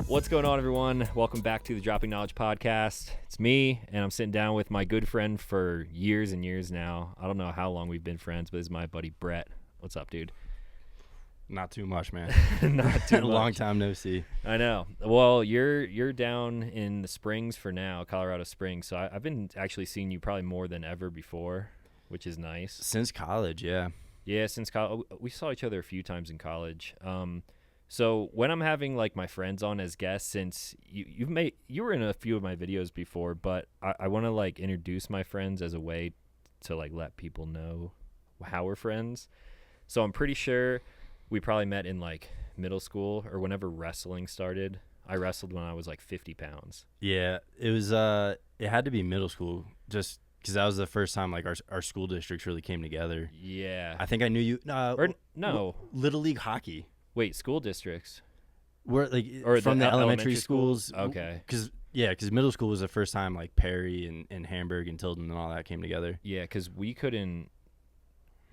What's going on, everyone? Welcome back to the Dropping Knowledge podcast. It's me, and I'm sitting down with my good friend for years and years now. I don't know how long we've been friends, but this is my buddy Brett. What's up, dude? Not too much, man. Not too A much. long time no see. I know. Well, you're down in the Springs for now, Colorado Springs. So I've been actually seeing you probably more than ever before, which is nice. Since college, yeah. Yeah, since college. We saw each other a few times in college. So when I'm having like my friends on as guests, since you were in a few of my videos before, but I want to like introduce my friends as a way to like let people know how we're friends. So I'm pretty sure we probably met in like middle school or whenever wrestling started. I wrestled when I was like 50 pounds. Yeah, it was. It had to be middle school, just because that was the first time like our school districts really came together. Yeah. I think I knew you. Or no. Little League hockey. Wait, school districts? We're like Or from the elementary schools? schools. Okay. Because middle school was the first time like Perry and Hamburg and Tilden and all that came together. Yeah, because we couldn't.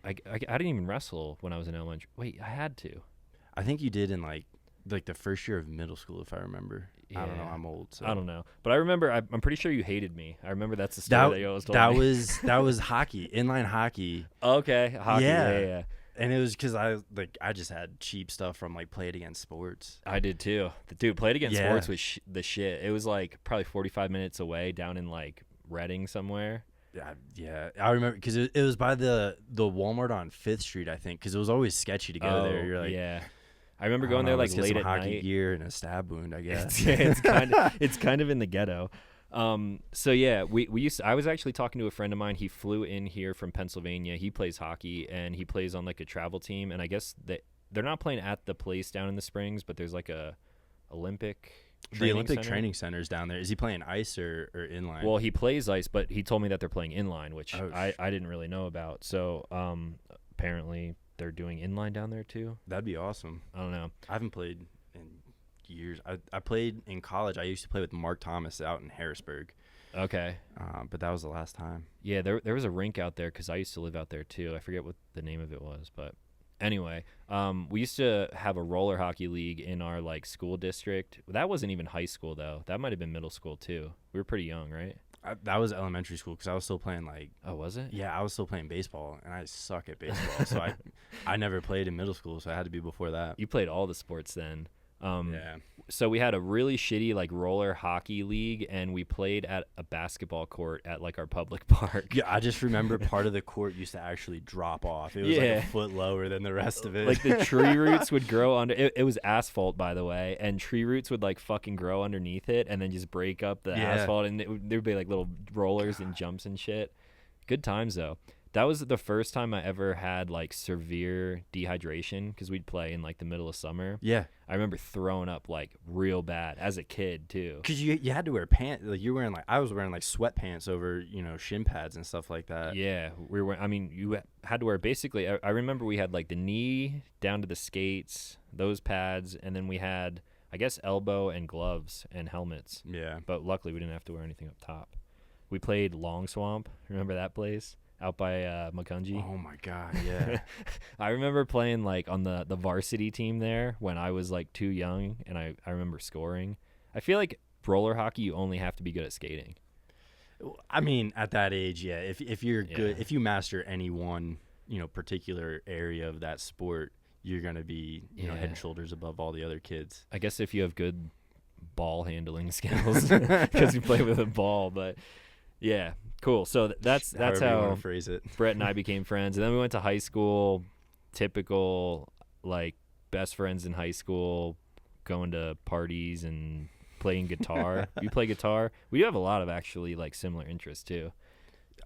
I didn't even wrestle when I was in elementary. Wait, I had to. I think you did in like the first year of middle school, if I remember. Yeah. I don't know. I'm old. So. I don't know, but I remember. I'm pretty sure you hated me. I remember that's the story that you always told me. That was hockey, inline hockey. Okay, hockey. Yeah. And it was because I just had cheap stuff from like Play It Again Sports. I did too. Dude, Play It Again Sports was the shit. It was like probably 45 minutes away down in like Reading somewhere. Yeah. I remember because it was by the Walmart on 5th Street, I think, because it was always sketchy to go there. You're like, yeah. I remember going there like late at hockey night. Gear and a stab wound, I guess. It's kind of in the ghetto. So yeah, we used to, I was actually talking to a friend of mine. He flew in here from Pennsylvania. He plays hockey and he plays on like a travel team. And I guess they're not playing at the place down in the Springs, but there's like a Olympic training center's down there. Is he playing ice or inline? Well, he plays ice, but he told me that they're playing inline, which I didn't really know about. So apparently they're doing inline down there too. That'd be awesome. I don't know. I haven't played in years. I played in college. I used to play with Mark Thomas out in Harrisburg. Okay. But that was the last time. Yeah, there was a rink out there because I used to live out there too. I forget what the name of it was, but anyway, we used to have a roller hockey league in our like school district. That wasn't even high school though. That might have been middle school too. We were pretty young, right? That was elementary school because I was still playing like. Oh, was it? Yeah, I was still playing baseball, and I suck at baseball, so I never played in middle school, so I had to be before that. You played all the sports then. Yeah. So we had a really shitty like roller hockey league, and we played at a basketball court at like our public park. Yeah, I just remember part of the court used to actually drop off. It was like a foot lower than the rest of it. Like the tree roots would grow under it was asphalt, by the way, and tree roots would like fucking grow underneath it and then just break up the asphalt, and there'd be like little rollers and jumps and shit. Good times though. That was the first time I ever had like severe dehydration because we'd play in like the middle of summer. Yeah. I remember throwing up like real bad as a kid too. Because you had to wear pants. Like you were wearing I was wearing like sweatpants over shin pads and stuff like that. Yeah, we were. I mean, you had to wear basically. I remember we had like the knee down to the skates, those pads, and then we had I guess elbow and gloves and helmets. Yeah. But luckily we didn't have to wear anything up top. We played Long Swamp. Remember that place? Out by Macungie. Oh my god, yeah. I remember playing like on the varsity team there when I was like too young, and I remember scoring. I feel like roller hockey you only have to be good at skating. I mean, at that age, yeah. If you're good, if you master any one particular area of that sport, you're gonna be head and shoulders above all the other kids. I guess if you have good ball handling skills because you play with a ball, but yeah. Cool. So that's how phrase it. Brett and I became friends, and then we went to high school. Typical like best friends in high school, going to parties and playing guitar. You play guitar? We do have a lot of actually like similar interests too.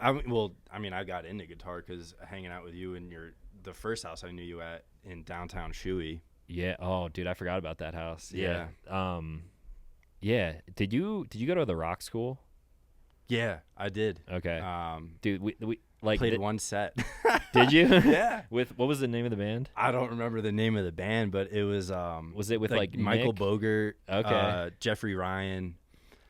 I got into guitar because hanging out with you in the first house I knew you at in downtown Shoey. Yeah. Oh, dude, I forgot about that house. Yeah. Yeah. Did you go to the rock school? Yeah, I did. Okay. Dude, we like played one set. Did you? Yeah. With what was the name of the band? I don't remember the name of the band, but it was it with like Michael Nick? Bogert, Okay. Jeffrey Ryan.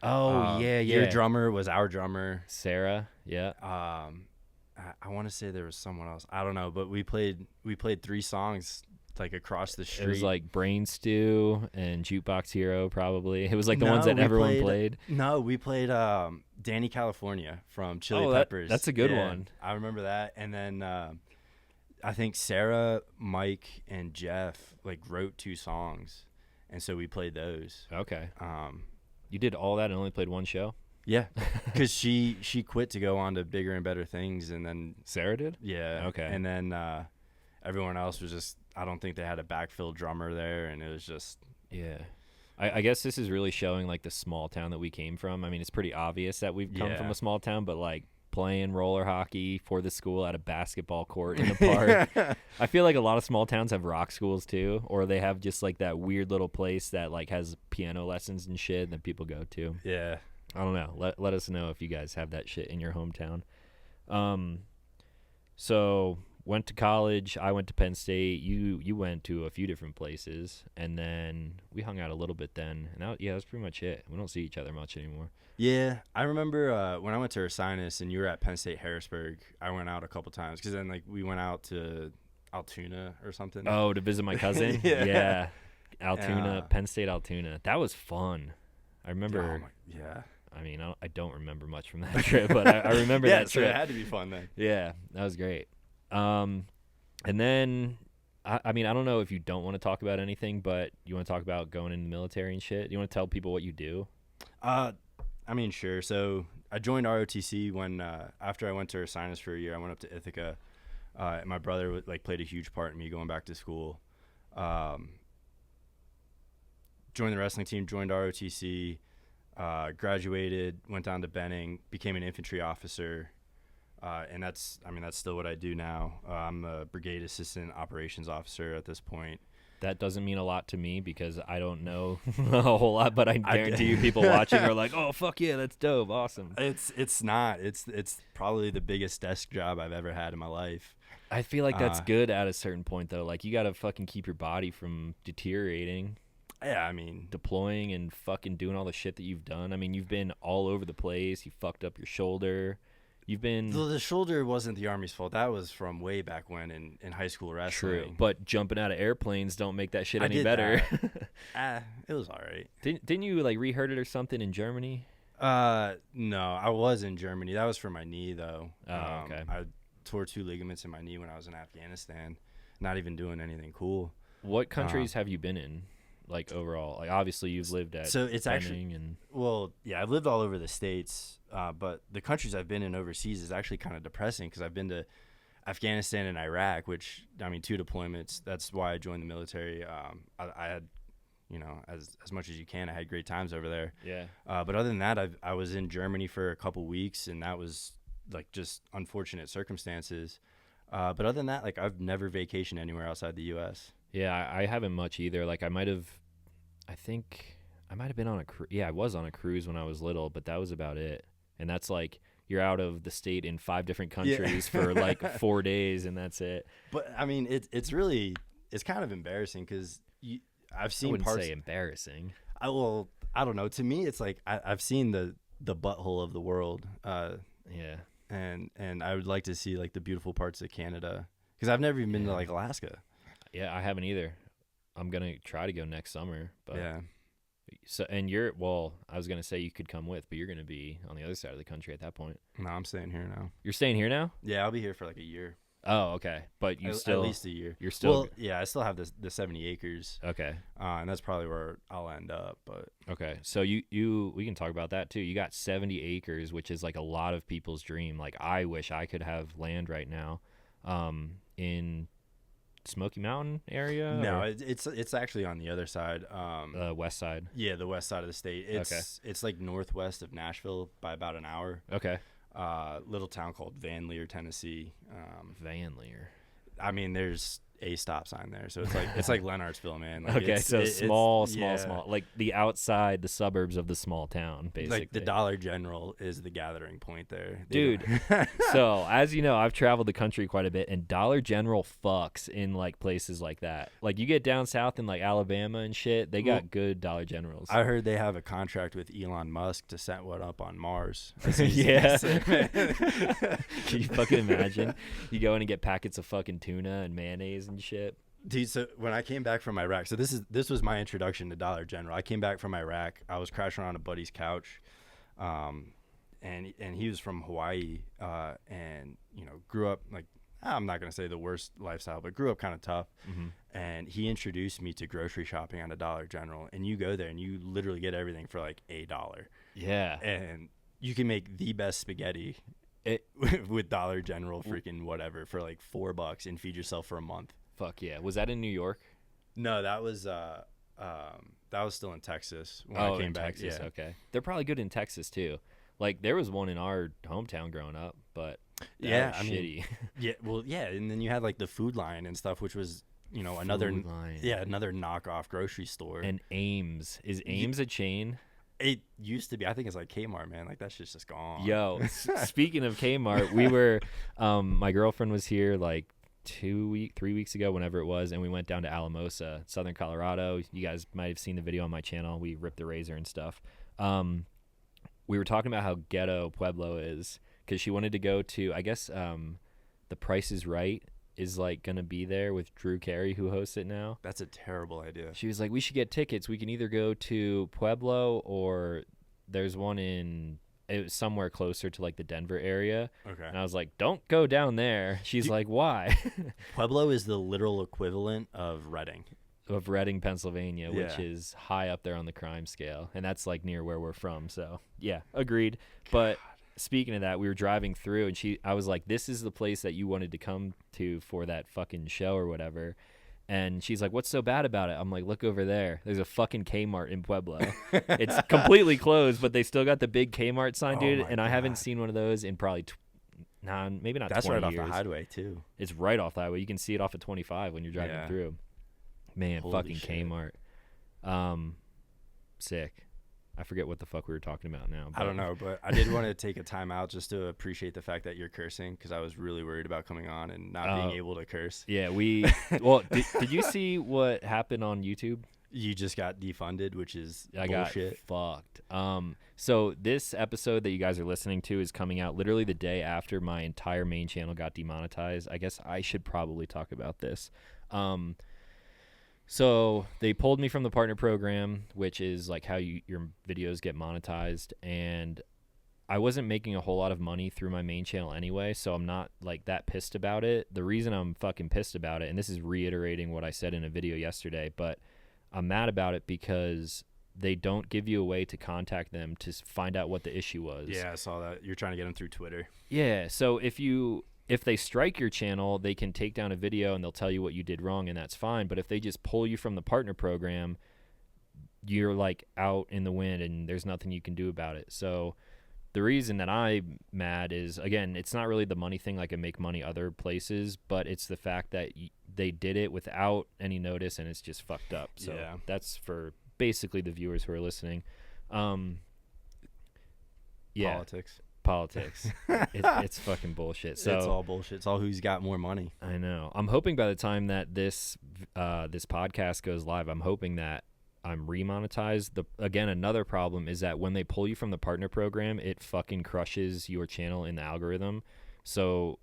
Oh, yeah. Your drummer was our drummer. Sarah, yeah. I want to say there was someone else. I don't know, but we played 3 songs like across the street. It was like Brain Stew and Jukebox Hero, probably. It was like the ones that everyone played. No, we played Danny California from Chili Oh, Peppers. that's a good one. I remember that. And then I think Sarah, Mike, and Jeff like wrote 2 songs, and so we played those. Okay. You did all that and only played one show? Yeah, because she quit to go on to bigger and better things, and then Sarah did? yeah. Okay. And then everyone else was just, I don't think they had a backfill drummer there, and it was just yeah. I guess this is really showing like the small town that we came from. I mean, it's pretty obvious that we've come from a small town, but like playing roller hockey for the school at a basketball court in the park. I feel like a lot of small towns have rock schools too, or they have just like that weird little place that like has piano lessons and shit that people go to. Yeah. I don't know. Let us know if you guys have that shit in your hometown. So went to college. I went to Penn State. You went to a few different places, and then we hung out a little bit then. And that's pretty much it. We don't see each other much anymore. Yeah, I remember when I went to Ursinus and you were at Penn State Harrisburg, I went out a couple times because then like we went out to Altoona or something. Oh, to visit my cousin? Yeah. Altoona, Penn State Altoona. That was fun. I remember. Yeah. I mean, I don't remember much from that trip, but I remember that trip. So it had to be fun then. Yeah, that was great. And then, I mean, I don't know if you don't want to talk about anything, but you want to talk about going in the military and shit? You want to tell people what you do? I mean, sure. So I joined ROTC when after I went to Ursinus for a year. I went up to Ithaca. And my brother played a huge part in me going back to school. Joined the wrestling team, joined ROTC, graduated, went down to Benning, became an infantry officer. And that's still what I do now. I'm a brigade assistant operations officer at this point. That doesn't mean a lot to me because I don't know a whole lot, but I guarantee you people watching are like, oh, fuck yeah, that's dope, awesome. It's not. It's probably the biggest desk job I've ever had in my life. I feel like that's good at a certain point, though. Like, you got to fucking keep your body from deteriorating. Yeah, I mean. Deploying and fucking doing all the shit that you've done. I mean, you've been all over the place. You fucked up your shoulder. You've been... The shoulder wasn't the Army's fault. That was from way back when in high school wrestling. True, but jumping out of airplanes don't make that shit any better. It was all right. Didn't you, re-hurt it or something in Germany? No, I was in Germany. That was for my knee, though. Oh, okay. I tore 2 ligaments in my knee when I was in Afghanistan. Not even doing anything cool. What countries have you been in? Overall, obviously you've lived at. So it's actually I've lived all over the States, but the countries I've been in overseas is actually kind of depressing because I've been to Afghanistan and Iraq, which 2 deployments. That's why I joined the military. I had, as much as you can, I had great times over there. Yeah. But other than that, I was in Germany for a couple weeks, and that was just unfortunate circumstances. But other than that, I've never vacationed anywhere outside the U.S. Yeah, I haven't much either. I think I might have been on a cruise. Yeah, I was on a cruise when I was little, but that was about it. And that's you're out of the state in 5 different countries for 4 days, and that's it. But I mean, it's kind of embarrassing because I've seen I wouldn't parts. say embarrassing. I don't know. To me, it's I've seen the butthole of the world. Yeah. And I would like to see the beautiful parts of Canada because I've never even been to Alaska. Yeah, I haven't either. I'm gonna try to go next summer, but yeah. So I was gonna say you could come with, but you're gonna be on the other side of the country at that point. No, I'm staying here now. You're staying here now? Yeah, I'll be here for a year. Oh, okay. But you at least a year. You're still. Well, yeah, I still have the 70 acres. Okay. And that's probably where I'll end up. But okay, so we can talk about that too. You got 70 acres, which is a lot of people's dream. I wish I could have land right now, in Smoky Mountain area. No, it's actually on the other side. West side. Yeah, the west side of the state. It's northwest of Nashville by about an hour. Okay. Little town called Van Lear, Tennessee. Van Lear. I mean, there's a stop sign there, so it's like Leonardsville, man. Okay, so small, the outside, the suburbs of the small town, basically. The Dollar General is the gathering point there, dude. So as you know, I've traveled the country quite a bit, and Dollar General fucks in places like that. You get down south in Alabama and shit, they got good Dollar Generals. I heard they have a contract with Elon Musk to set one up on Mars. Yeah. Can you fucking imagine? You go in and get packets of fucking tuna and mayonnaise and shit. Dude, so when I came back from Iraq, so this was my introduction to Dollar General. I came back from Iraq. I was crashing on a buddy's couch, and he was from Hawaii, and grew up like, I'm not gonna say the worst lifestyle, but grew up kind of tough. Mm-hmm. And he introduced me to grocery shopping on a Dollar General, and you go there and you literally get everything for like $1. Yeah, And you can make the best spaghetti with Dollar General freaking whatever for like $4 and feed yourself for a month. fuck yeah. Was that in New York? No, that was still in Texas when I came in back. Texas. Yeah. Okay, they're probably good in Texas too. Like there was one in our hometown growing up, but Yeah, was shitty. Yeah, well, yeah, and then you had like the Food Line and stuff, which was another Food Line. another knockoff grocery store. And Ames, is Ames a chain? It used to be. I think it's like Kmart, man. Like that shit's just gone. Yo, speaking of Kmart, we were my girlfriend was here like 3 weeks ago, whenever it was, and we went down to Alamosa, Southern Colorado. You guys might have seen the video on my channel. We ripped the razor and stuff. We were talking about how ghetto Pueblo is because she wanted to go to, I guess, The Price is Right is like gonna be there with Drew Carey, who hosts it now. That's a terrible idea. She was like, we should get tickets. We can either go to Pueblo or there's one it was somewhere closer to like the Denver area. Okay. And I was like, don't go down there. She's like, why? Pueblo is the literal equivalent of Reading. Of Reading, Pennsylvania, which Yeah. is high up there on the crime scale. And that's like near where we're from. So yeah, agreed. But speaking of that, we were driving through and I was like, this is the place that you wanted to come to for that fucking show or whatever. And she's like, what's so bad about it? I'm like, look over there. There's a fucking Kmart in Pueblo. It's completely closed, but they still got the big Kmart sign, dude. my And I haven't God. seen one of those in probably, maybe not That's 20 right years. off the highway too. It's right off the highway. You can see it off of 25 when you're driving Yeah. through. Man, Holy fucking shit. Kmart. Sick. I forget what the fuck we were talking about now. I don't know, but I did want to take a time out just to appreciate the fact that you're cursing because I was really worried about coming on and not being able to curse. Yeah, well, did you see what happened on YouTube? You just got defunded, which is I bullshit. got fucked. So this episode that you guys are listening to is coming out literally the day after my entire main channel got demonetized. I guess I should probably talk about this. So they pulled me from the partner program, which is like how your videos get monetized, and I wasn't making a whole lot of money through my main channel anyway, so I'm not like that pissed about it. The reason I'm fucking pissed about it, and this is reiterating what I said in a video yesterday, but I'm mad about it because they don't give you a way to contact them to find out what the issue was. Yeah, I saw that. You're trying to get them through Twitter. Yeah, so if they strike your channel, they can take down a video and they'll tell you what you did wrong, and that's fine. But if they just pull you from the partner program, you're like out in the wind and there's nothing you can do about it. So the reason that I'm mad is, again, it's not really the money thing. Like I make money other places, but it's the fact that they did it without any notice and it's just fucked up. So Yeah. that's for basically the viewers who are listening. Yeah. Politics. It's fucking bullshit. So it's all bullshit. It's all who's got more money. I know. I'm hoping by the time that this podcast goes live, I'm hoping that I'm remonetized. Again, another problem is that when they pull you from the partner program, it fucking crushes your channel in the algorithm. So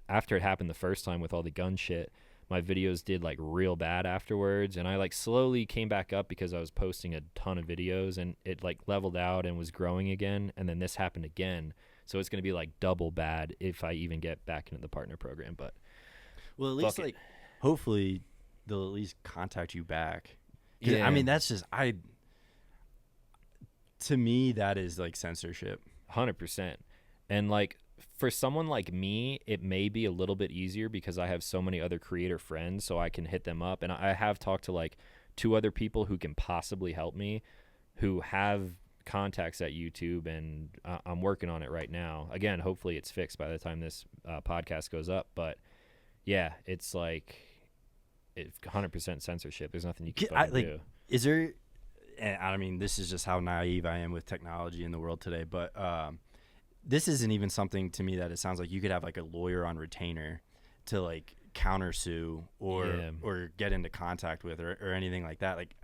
after it happened the first time with all the gun shit, my videos did like real bad afterwards, and I like slowly came back up because I was posting a ton of videos, and it like leveled out and was growing again, and then this happened again. So it's going to be like double bad if I even get back into the partner program. But well, at least fuck it. like hopefully they'll at least contact you back. Yeah. I mean, that's just to me that is like censorship. 100%. And like for someone like me, it may be a little bit easier because I have so many other creator friends, so I can hit them up. And I have talked to like 2 other people who can possibly help me, who have contacts at YouTube, and I'm working on it right now. Again, hopefully it's fixed by the time this podcast goes up. But yeah, it's like it's 100% censorship. There's nothing you can fucking do. Is there? And I mean, this is just how naive I am with technology in the world today. But this isn't even something to me that it sounds like you could have like a lawyer on retainer to like countersue or get into contact with or anything like that. Like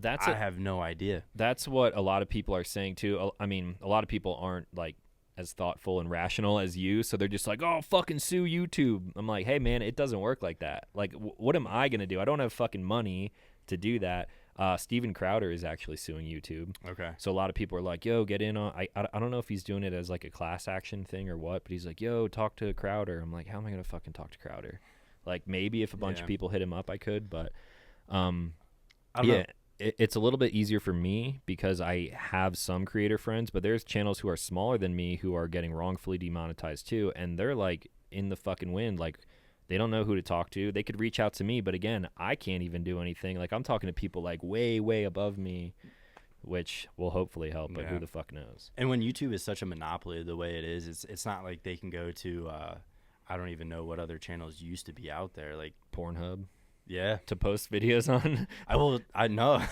I have no idea. That's what a lot of people are saying too. I mean, a lot of people aren't like as thoughtful and rational as you, so they're just like, oh, fucking sue YouTube. I'm like, hey man, it doesn't work like that. Like, what am I gonna do? I don't have fucking money to do that. Steven Crowder is actually suing YouTube. Okay. So a lot of people are like, yo, get in on. I don't know if he's doing it as like a class action thing or what, but he's like, yo, talk to Crowder. I'm like, how am I gonna fucking talk to Crowder? Like, maybe if a bunch of people hit him up, I could, but I don't know. It's a little bit easier for me because I have some creator friends, but there's channels who are smaller than me who are getting wrongfully demonetized too, and they're like in the fucking wind. Like, they don't know who to talk to. They could reach out to me, but again, I can't even do anything. Like, I'm talking to people like way, way above me, which will hopefully help, but who the fuck knows? And when YouTube is such a monopoly the way it is, it's not like they can go to I don't even know what other channels used to be out there, like Pornhub. Yeah, to post videos on. I know.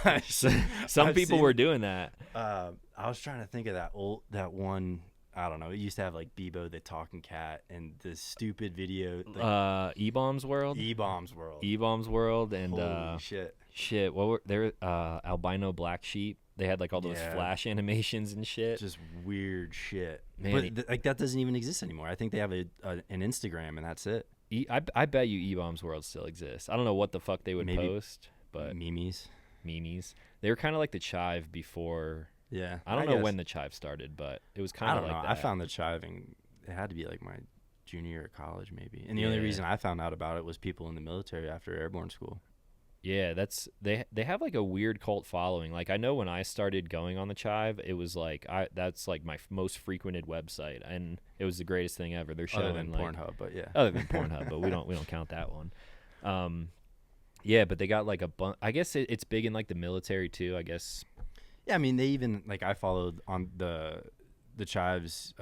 Some people were doing that. I was trying to think of that one. I don't know. It used to have like Bebo the talking cat and the stupid video. Like, E-Bombs World. E-Bombs World. E-Bombs World and holy shit. What were there? Albino black sheep. They had like all those flash animations and shit. Just weird shit. Man, but like that doesn't even exist anymore. I think they have an Instagram and that's it. I bet you E-Bombs World still exists. I don't know what the fuck they would post, but memes. They were kind of like the Chive before. Yeah, I don't know when the Chive started, but it was kind of like that. I found the Chiving. It had to be like my junior year of college, maybe. And the only reason I found out about it was people in the military after airborne school. Yeah, they have like a weird cult following. Like, I know when I started going on the Chive, it was like that's like my most frequented website, and it was the greatest thing ever. They're showing other than like, Pornhub, but other than Pornhub, but we don't count that one. Yeah, but they got like a bunch. I guess it's big in like the military too. I guess. Yeah, I mean they even like I followed on the Chives.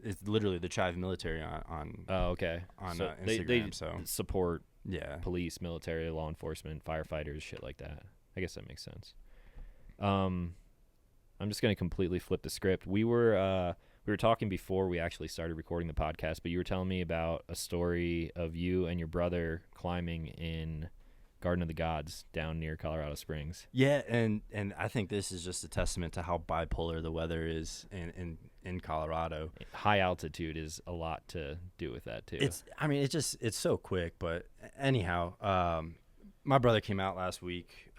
It's literally the Chive military on. Oh, okay. On so Instagram, they so support. Yeah, police, military, law enforcement, firefighters, shit like that. I guess that makes sense. I'm just gonna completely flip the script. We were talking before we actually started recording the podcast, but you were telling me about a story of you and your brother climbing in Garden of the Gods down near Colorado Springs. Yeah, and I think this is just a testament to how bipolar the weather is in Colorado. High altitude is a lot to do with that too. It's so quick, but anyhow, my brother came out last week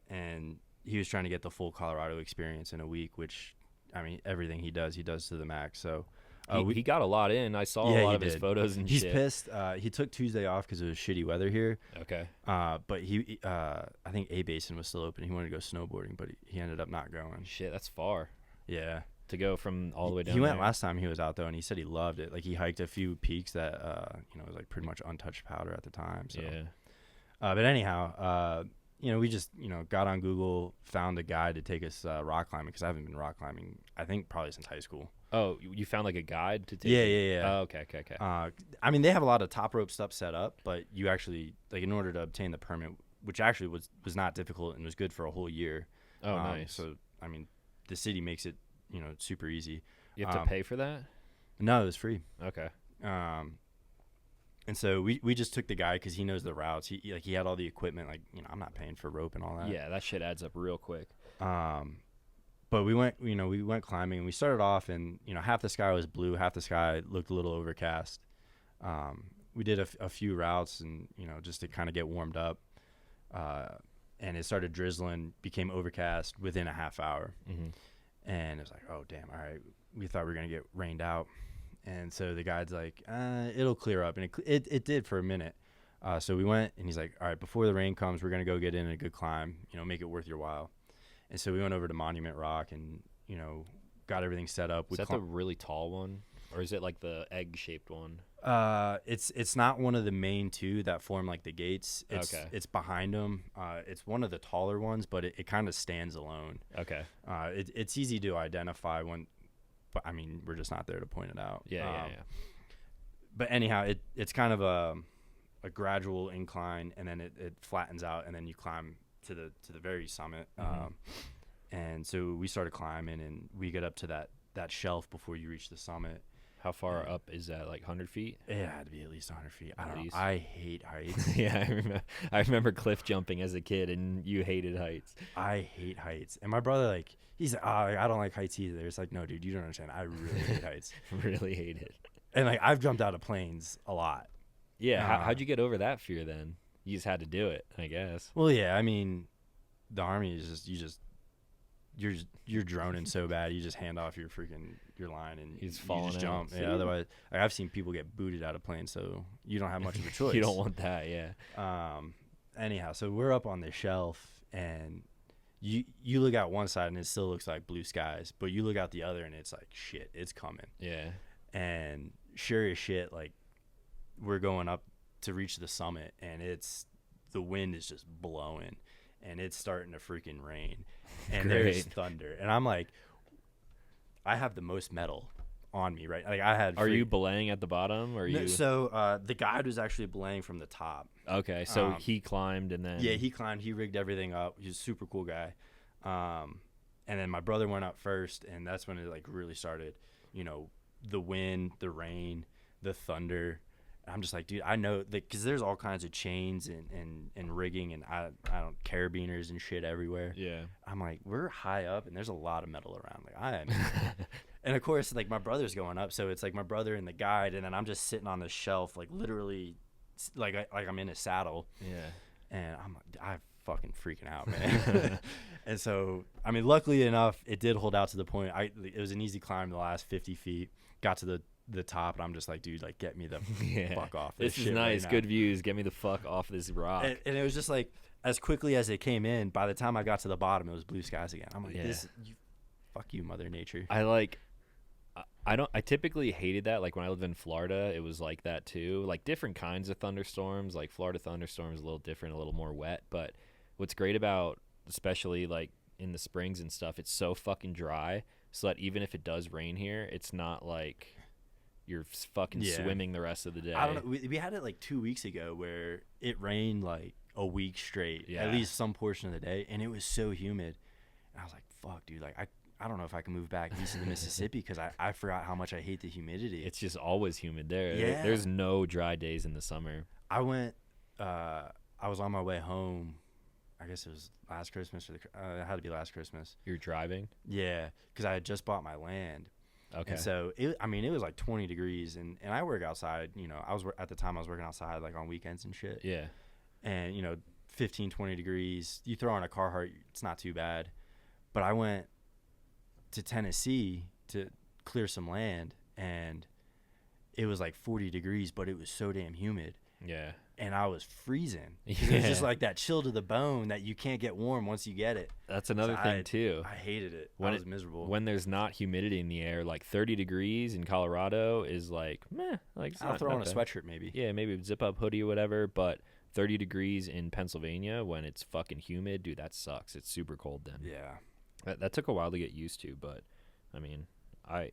and he was trying to get the full Colorado experience in a week, which I mean everything he does to the max. So he got a lot in. I saw a lot of his photos and he's shit. He's pissed. He took Tuesday off because it was shitty weather here. Okay. But he I think A Basin was still open. He wanted to go snowboarding, but he ended up not going. Shit, that's far. Yeah. To go from all the way down. He went there. last time he was out though, and he said he loved it. Like he hiked a few peaks that was like pretty much untouched powder at the time. So. Yeah. But anyhow, we just got on Google, found a guide to take us rock climbing because I haven't been rock climbing I think probably since high school. Oh, you found like a guide to take? Yeah. Oh, okay. I mean, they have a lot of top rope stuff set up, but you actually like in order to obtain the permit, which actually was not difficult and was good for a whole year. Oh, nice. So I mean, the city makes it super easy. You have to pay for that? No, it was free. Okay. And so we just took the guy because he knows the routes. He had all the equipment. Like I'm not paying for rope and all that. Yeah, that shit adds up real quick. But we went climbing and we started off and half the sky was blue, half the sky looked a little overcast. We did a few routes and just to kind of get warmed up. And it started drizzling, became overcast within a half hour. Mm-hmm. And it was like, oh damn, all right. We thought we were gonna get rained out. And so the guide's like, it'll clear up. And it did for a minute. So we went, and he's like, all right, before the rain comes, we're going to go get in a good climb, make it worth your while. And so we went over to Monument Rock and, got everything set up. Is that the really tall one? Or is it like the egg-shaped one? It's not one of the main two that form like the gates. It's behind them. It's one of the taller ones, but it kind of stands alone. Okay. It's easy to identify when... But I mean, we're just not there to point it out. Yeah. But anyhow, it's kind of a gradual incline, and then it flattens out, and then you climb to the very summit. Mm-hmm. And so we started climbing, and we get up to that shelf before you reach the summit. How far up is that? Like 100 feet? It had to be at least 100 feet. I At don't know. least. I hate heights. Yeah, I remember cliff jumping as a kid, and you hated heights. I hate heights. And my brother, like, he's like, oh, I don't like heights either. It's like, no, dude, you don't understand. I really hate heights. Really hate it. And, like, I've jumped out of planes a lot. Yeah, how'd you get over that fear then? You just had to do it, I guess. Well, yeah, I mean, the Army is you're droning so bad, you just hand off your line and He's you falling just jump. out. Yeah, otherwise, like, I've seen people get booted out of planes, so you don't have much of a choice. You don't want that, yeah. Anyhow, so we're up on the shelf, and you look out one side and it still looks like blue skies, but you look out the other and it's like, shit, it's coming. Yeah. And sure as shit, like, we're going up to reach the summit, and the wind is just blowing, and it's starting to freaking rain, and there's thunder, and I'm like, I have the most metal on me, right? Like, I had. Are you belaying at the bottom, or you? So the guide was actually belaying from the top. Okay, so he climbed and then. Yeah, he climbed. He rigged everything up. He's a super cool guy. And then my brother went up first, and that's when it like really started. You know, the wind, the rain, the thunder. I'm just like, dude, I know, because there's all kinds of chains and rigging, and I don't, carabiners and shit everywhere. Yeah. I'm like, we're high up, and there's a lot of metal around. Like, I am. And of course, like, my brother's going up, so it's like my brother and the guide, and then I'm just sitting on the shelf, like, literally, like I'm in a saddle. Yeah. And I'm fucking freaking out, man. And so, I mean, luckily enough, it did hold out to the point. It was an easy climb the last 50 feet. Got to the top, and I'm just like, dude, like, get me the fuck off this is shit nice. right Good views. Get me the fuck off this rock. And it was just like, as quickly as it came in, by the time I got to the bottom, it was blue skies again. I'm like, fuck you, Mother Nature. I typically hated that. Like, when I lived in Florida, it was like that too. Like, different kinds of thunderstorms. Like, Florida thunderstorms a little different, a little more wet. But what's great about, especially like in the springs and stuff, it's so fucking dry, so that even if it does rain here, it's not like you're fucking swimming the rest of the day. I don't know. We had it like 2 weeks ago where it rained like a week straight, at least some portion of the day, and it was so humid. And I was like, fuck, dude, like, I don't know if I can move back east of the Mississippi, because I forgot how much I hate the humidity. It's just always humid there. Yeah. There's no dry days in the summer. I was on my way home. I guess it was last Christmas, or it had to be last Christmas. You're driving? Yeah, because I had just bought my land. Okay. And so, it was like 20 degrees, and I work outside. You know, at the time I was working outside, like, on weekends and shit. Yeah. And, 15, 20 degrees. You throw on a Carhartt, it's not too bad. But I went to Tennessee to clear some land, and it was like 40 degrees, but it was so damn humid. Yeah. And I was freezing. It was just like that chill to the bone that you can't get warm once you get it. That's another thing too. I hated it. I was miserable. When there's not humidity in the air, like 30 degrees in Colorado is like, meh. Like, I'll throw on a sweatshirt maybe. Yeah, maybe a zip up hoodie or whatever. But 30 degrees in Pennsylvania when it's fucking humid, dude, that sucks. It's super cold then. Yeah. That took a while to get used to, but I mean, I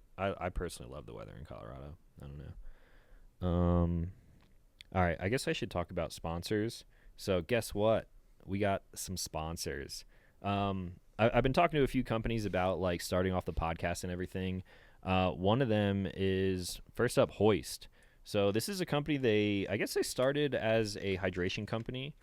personally love the weather in Colorado. I don't know. All right, I guess I should talk about sponsors. So guess what? We got some sponsors. I've been talking to a few companies about like starting off the podcast and everything. One of them is, first up, Hoist. So this is a company, I guess they started as a hydration company,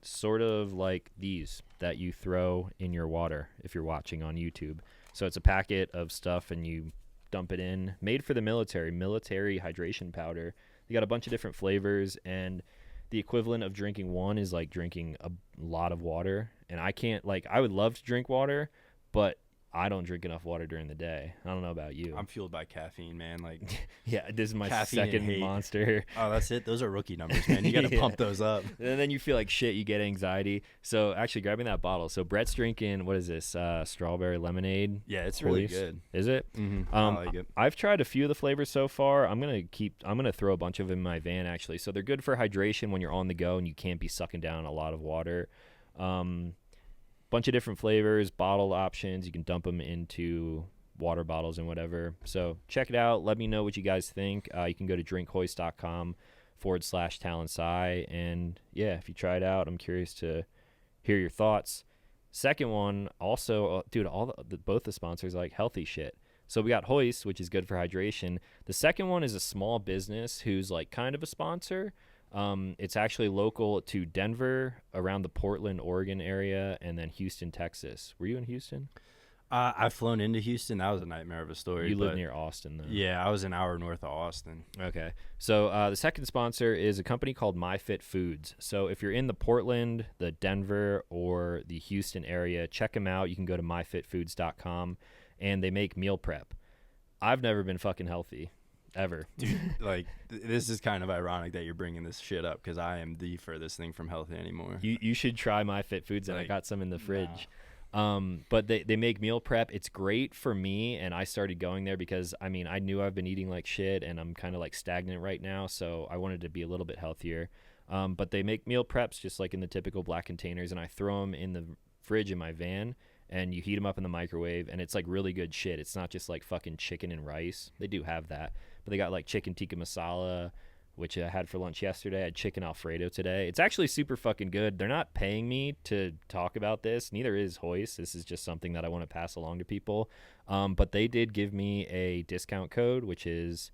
sort of like these that you throw in your water if you're watching on YouTube. So it's a packet of stuff and you dump it in, made for the military hydration powder. They got a bunch of different flavors, and the equivalent of drinking one is like drinking a lot of water. And I can't, like, I would love to drink water, but I don't drink enough water during the day. I don't know about you. I'm fueled by caffeine, man. Like, yeah, this is my caffeine second Monster. Oh, that's it. Those are rookie numbers, man. You got to pump those up. And then you feel like shit. You get anxiety. So actually, grabbing that bottle. So Brett's drinking, what is this? Strawberry lemonade. Yeah, it's really good. Is it? Mm-hmm. I like it. I've tried a few of the flavors so far. I'm gonna throw a bunch of them in my van actually. So they're good for hydration when you're on the go and you can't be sucking down a lot of water. Bunch of different flavors, bottle options. You can dump them into water bottles and whatever. So check it out. Let me know what you guys think. You can go to drinkhoist.com/TalonSci. And yeah, if you try it out, I'm curious to hear your thoughts. Second one, also, dude, both the sponsors like healthy shit. So we got Hoist, which is good for hydration. The second one is a small business who's like kind of a sponsor. It's actually local to Denver, around the Portland, Oregon area, and then Houston, Texas. Were you in Houston? I've flown into Houston. That was a nightmare of a story. You live near Austin, though. Yeah, I was an hour north of Austin. Okay. So the second sponsor is a company called MyFit Foods. So if you're in the Portland, the Denver, or the Houston area, check them out. You can go to myfitfoods.com, and they make meal prep. I've never been fucking healthy, ever. Dude, like, this is kind of ironic that you're bringing this shit up because I am the furthest thing from healthy anymore. You should try MyFit Foods, and Like, I got some in the fridge. nah. But they make meal prep. It's great for me, and I started going there because, I mean, I knew I've been eating like shit, and I'm kind of like stagnant right now, so I wanted to be a little bit healthier. But they make meal preps just like in the typical black containers, and I throw them in the fridge in my van, and you heat them up in the microwave, and it's like really good shit. It's not just like fucking chicken and rice. They do have that, but they got like chicken tikka masala, which I had for lunch yesterday. I had chicken Alfredo today. It's actually super fucking good. They're not paying me to talk about this. Neither is Hoist. This is just something that I want to pass along to people. But they did give me a discount code, which is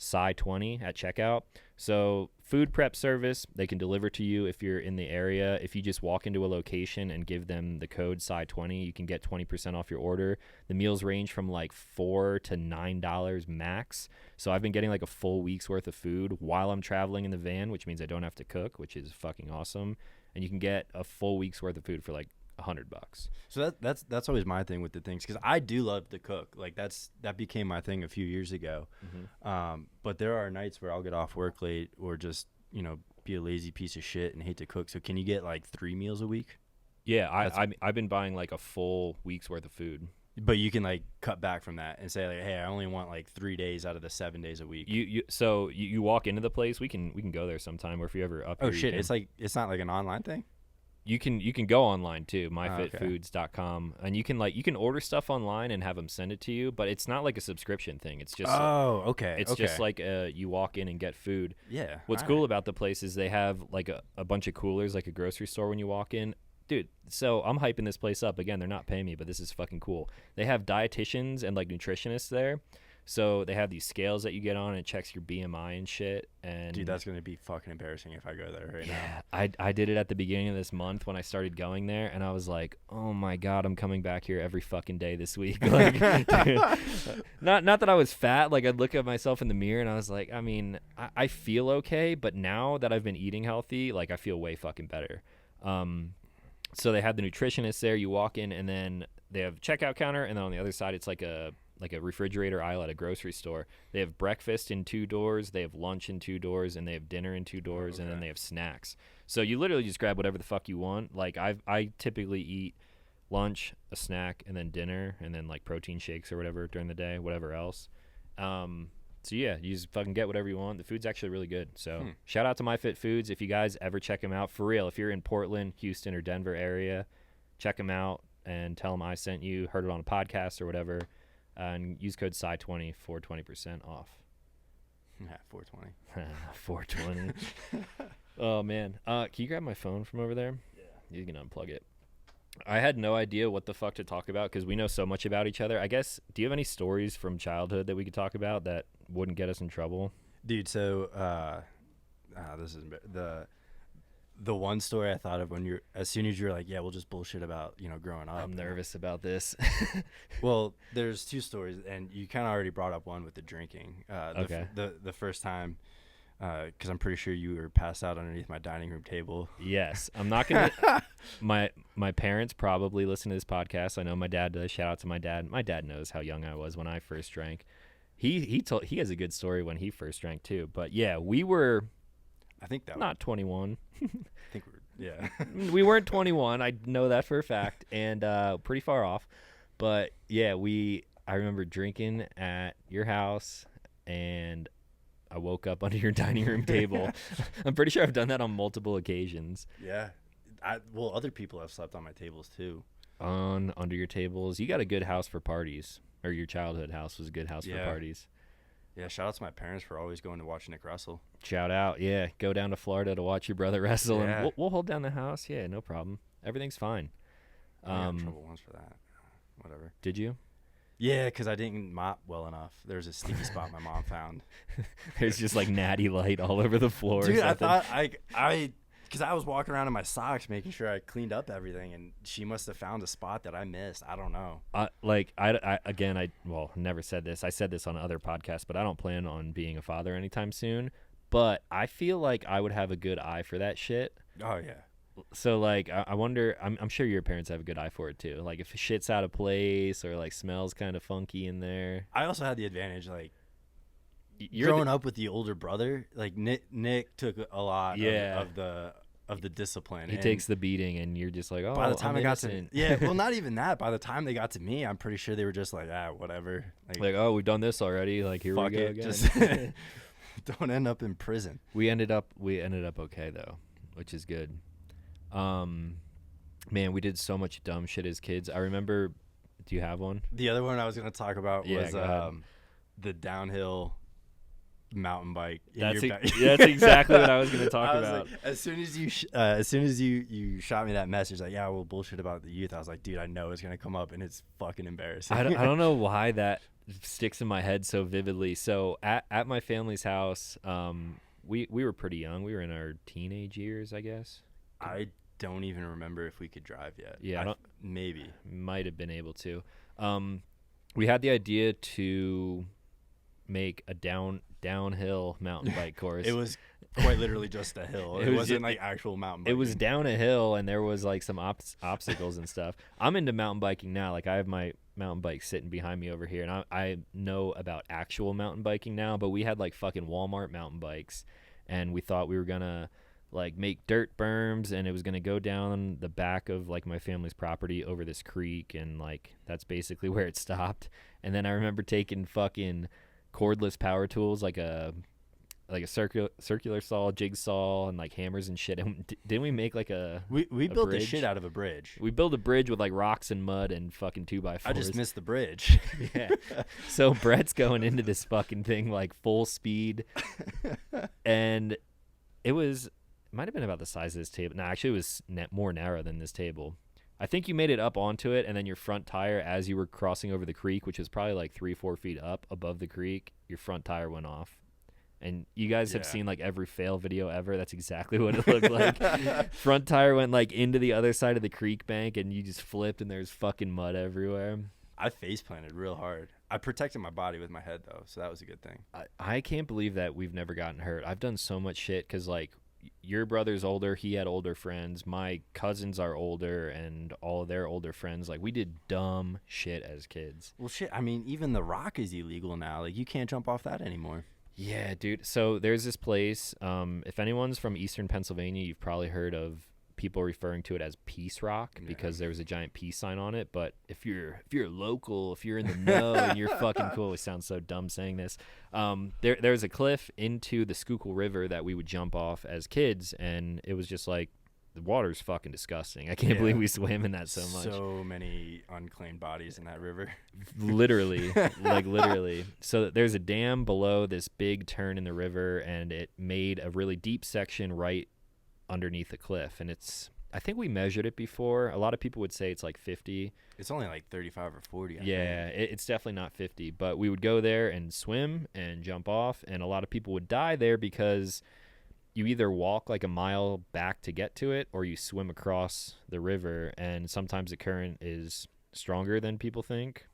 SCI20 at checkout. So food prep service, they can deliver to you if you're in the area. If you just walk into a location and give them the code SCI20, you can get 20% off your order. The meals range from like $4 to $9 max. So I've been getting like a full week's worth of food while I'm traveling in the van, which means I don't have to cook, which is fucking awesome. And you can get a full week's worth of food for like $100. So that's always my thing with the things, because I do love to cook. Like that became my thing a few years ago. But there are nights where I'll get off work late or just be a lazy piece of shit and hate to cook. So can you get like 3 meals a week? Yeah, I've been buying like a full week's worth of food. But you can like cut back from that and say like, hey, I only want like 3 days out of the 7 days a week. You walk into the place. We can go there sometime, or if you're ever up here. Oh shit! It's not like an online thing. You can go online too, myfitfoods.com, and you can order stuff online and have them send it to you, but it's not like a subscription thing. It's just okay. It's just like you walk in and get food. Yeah. What's cool about the place is they have like a bunch of coolers, like a grocery store when you walk in. Dude, so I'm hyping this place up. Again, they're not paying me, but this is fucking cool. They have dietitians and like nutritionists there. So they have these scales that you get on, and it checks your BMI and shit. And dude, that's gonna be fucking embarrassing if I go there right now. I did it at the beginning of this month when I started going there, and I was like, oh my god, I'm coming back here every fucking day this week. Like, dude, not that I was fat. Like, I'd look at myself in the mirror and I was like, I mean, I feel okay, but now that I've been eating healthy, like I feel way fucking better. So they have the nutritionist there. You walk in, and then they have a checkout counter, and then on the other side, it's like a refrigerator aisle at a grocery store. They have breakfast in 2 doors, they have lunch in 2 doors, and they have dinner in 2 doors, and then they have snacks. So you literally just grab whatever the fuck you want. Like I typically eat lunch, a snack, and then dinner, and then like protein shakes or whatever during the day, whatever else. So yeah, you just fucking get whatever you want. The food's actually really good. So shout out to MyFit Foods. If you guys ever check them out, for real, if you're in Portland, Houston, or Denver area, check them out and tell them I sent you, heard it on a podcast or whatever. And use code SCI20 for 20% off. Yeah, 420. 420. Oh, man. Can you grab my phone from over there? Yeah. You can unplug it. I had no idea what the fuck to talk about because we know so much about each other. I guess, do you have any stories from childhood that we could talk about that wouldn't get us in trouble? Dude, so this is the one story I thought of as soon as you were like, yeah, we'll just bullshit about, growing up. I'm nervous about this. Well, there's 2 stories, and you kind of already brought up one with the drinking. Okay. The first time, because I'm pretty sure you were passed out underneath my dining room table. Yes. I'm not going to. My parents probably listen to this podcast. I know my dad does. Shout out to my dad. My dad knows how young I was when I first drank. He has a good story when he first drank, too. But, yeah, we were... I think that not 21. I think yeah. We weren't 21. I know that for a fact, and pretty far off. But yeah, I remember drinking at your house, and I woke up under your dining room table. I'm pretty sure I've done that on multiple occasions. Yeah. Other people have slept on my tables too. Under your tables. You got a good house for parties, or your childhood house was a good house for parties. Yeah, shout out to my parents for always going to watch Nick wrestle. Shout out, yeah. Go down to Florida to watch your brother wrestle, and we'll hold down the house. Yeah, no problem. Everything's fine. I got in trouble once for that. Whatever. Did you? Yeah, because I didn't mop well enough. There's a sticky spot my mom found. There's just like natty light all over the floor. Dude, or I something. thought because I was walking around in my socks making sure I cleaned up everything, and she must have found a spot that I missed. I don't know. I never said this. I said this on other podcasts, but I don't plan on being a father anytime soon. But I feel like I would have a good eye for that shit. Oh yeah. So like I wonder. I'm sure your parents have a good eye for it too. Like if shit's out of place or like smells kind of funky in there. I also had the advantage, like You're growing up with the older brother. Like Nick took a lot Yeah. of the discipline. He and takes the beating, and you're just like, oh. by the time I'm it got to innocent. yeah, well, not even that. By the time they got to me, I'm pretty sure they were just like, whatever. Like, oh, we've done this already. Like here we fuck go it, again. just don't end up in prison. We ended up okay though, which is good. Man, we did so much dumb shit as kids. I remember. Do you have one? The other one I was gonna talk about Yeah, was go ahead. the downhill mountain bike. That's exactly what I was gonna talk I was about. like, as soon as you shot me that message, like, yeah, we'll bullshit about the youth. I was like, dude, I know it's gonna come up, and it's fucking embarrassing. I don't know why that sticks in my head so vividly. So at my family's house, we were pretty young. We were in our teenage years, I guess. I don't even remember if we could drive yet. Yeah, maybe. Might have been able to. We had the idea to make a downhill mountain bike course. It was quite literally just a hill. It wasn't like actual mountain biking. It was down a hill, and there was like some obstacles and stuff. I'm into mountain biking now. Like I have my mountain bike sitting behind me over here, and I know about actual mountain biking now. But we had like fucking Walmart mountain bikes, and we thought we were gonna like make dirt berms, and it was gonna go down the back of like my family's property over this creek, and like that's basically where it stopped. And then I remember taking fucking cordless power tools like a circular saw, jigsaw, and like hammers and shit. And didn't we make like we built the bridge? shit out of a bridge. We built a bridge with like rocks and mud and fucking 2x4s. I just missed the bridge. Yeah. So Brett's going into this fucking thing like full speed, and it might have been about the size of this table. No, actually, it was more narrow than this table. I think you made it up onto it, and then your front tire, as you were crossing over the creek, which was probably like 3-4 feet up above the creek, your front tire went off. And you guys have seen like every fail video ever. That's exactly what it looked like. Front tire went like into the other side of the creek bank, and you just flipped, and there's fucking mud everywhere. I face planted real hard. I protected my body with my head though, so that was a good thing. I can't believe that we've never gotten hurt. I've done so much shit because like your brother's older, he had older friends. My cousins are older, and all of their older friends. Like we did dumb shit as kids. Well, shit. I mean, even the Rock is illegal now. Like you can't jump off that anymore. Yeah, dude. So there's this place. If anyone's from Eastern Pennsylvania, you've probably heard of people referring to it as Peace Rock because there was a giant peace sign on it. But if you're local, if you're in the know and you're fucking cool, it sounds so dumb saying this. There's a cliff into the Schuylkill River that we would jump off as kids, and it was just like the water's fucking disgusting. I can't believe we swam in that so much. So many unclaimed bodies in that river. Literally. So there's a dam below this big turn in the river, and it made a really deep section right underneath the cliff. And I think we measured it before. A lot of people would say it's like 50. It's only like 35 or 40. I think. It's definitely not 50. But we would go there and swim and jump off, and a lot of people would die there because you either walk like a mile back to get to it, or you swim across the river, and sometimes the current is stronger than people think.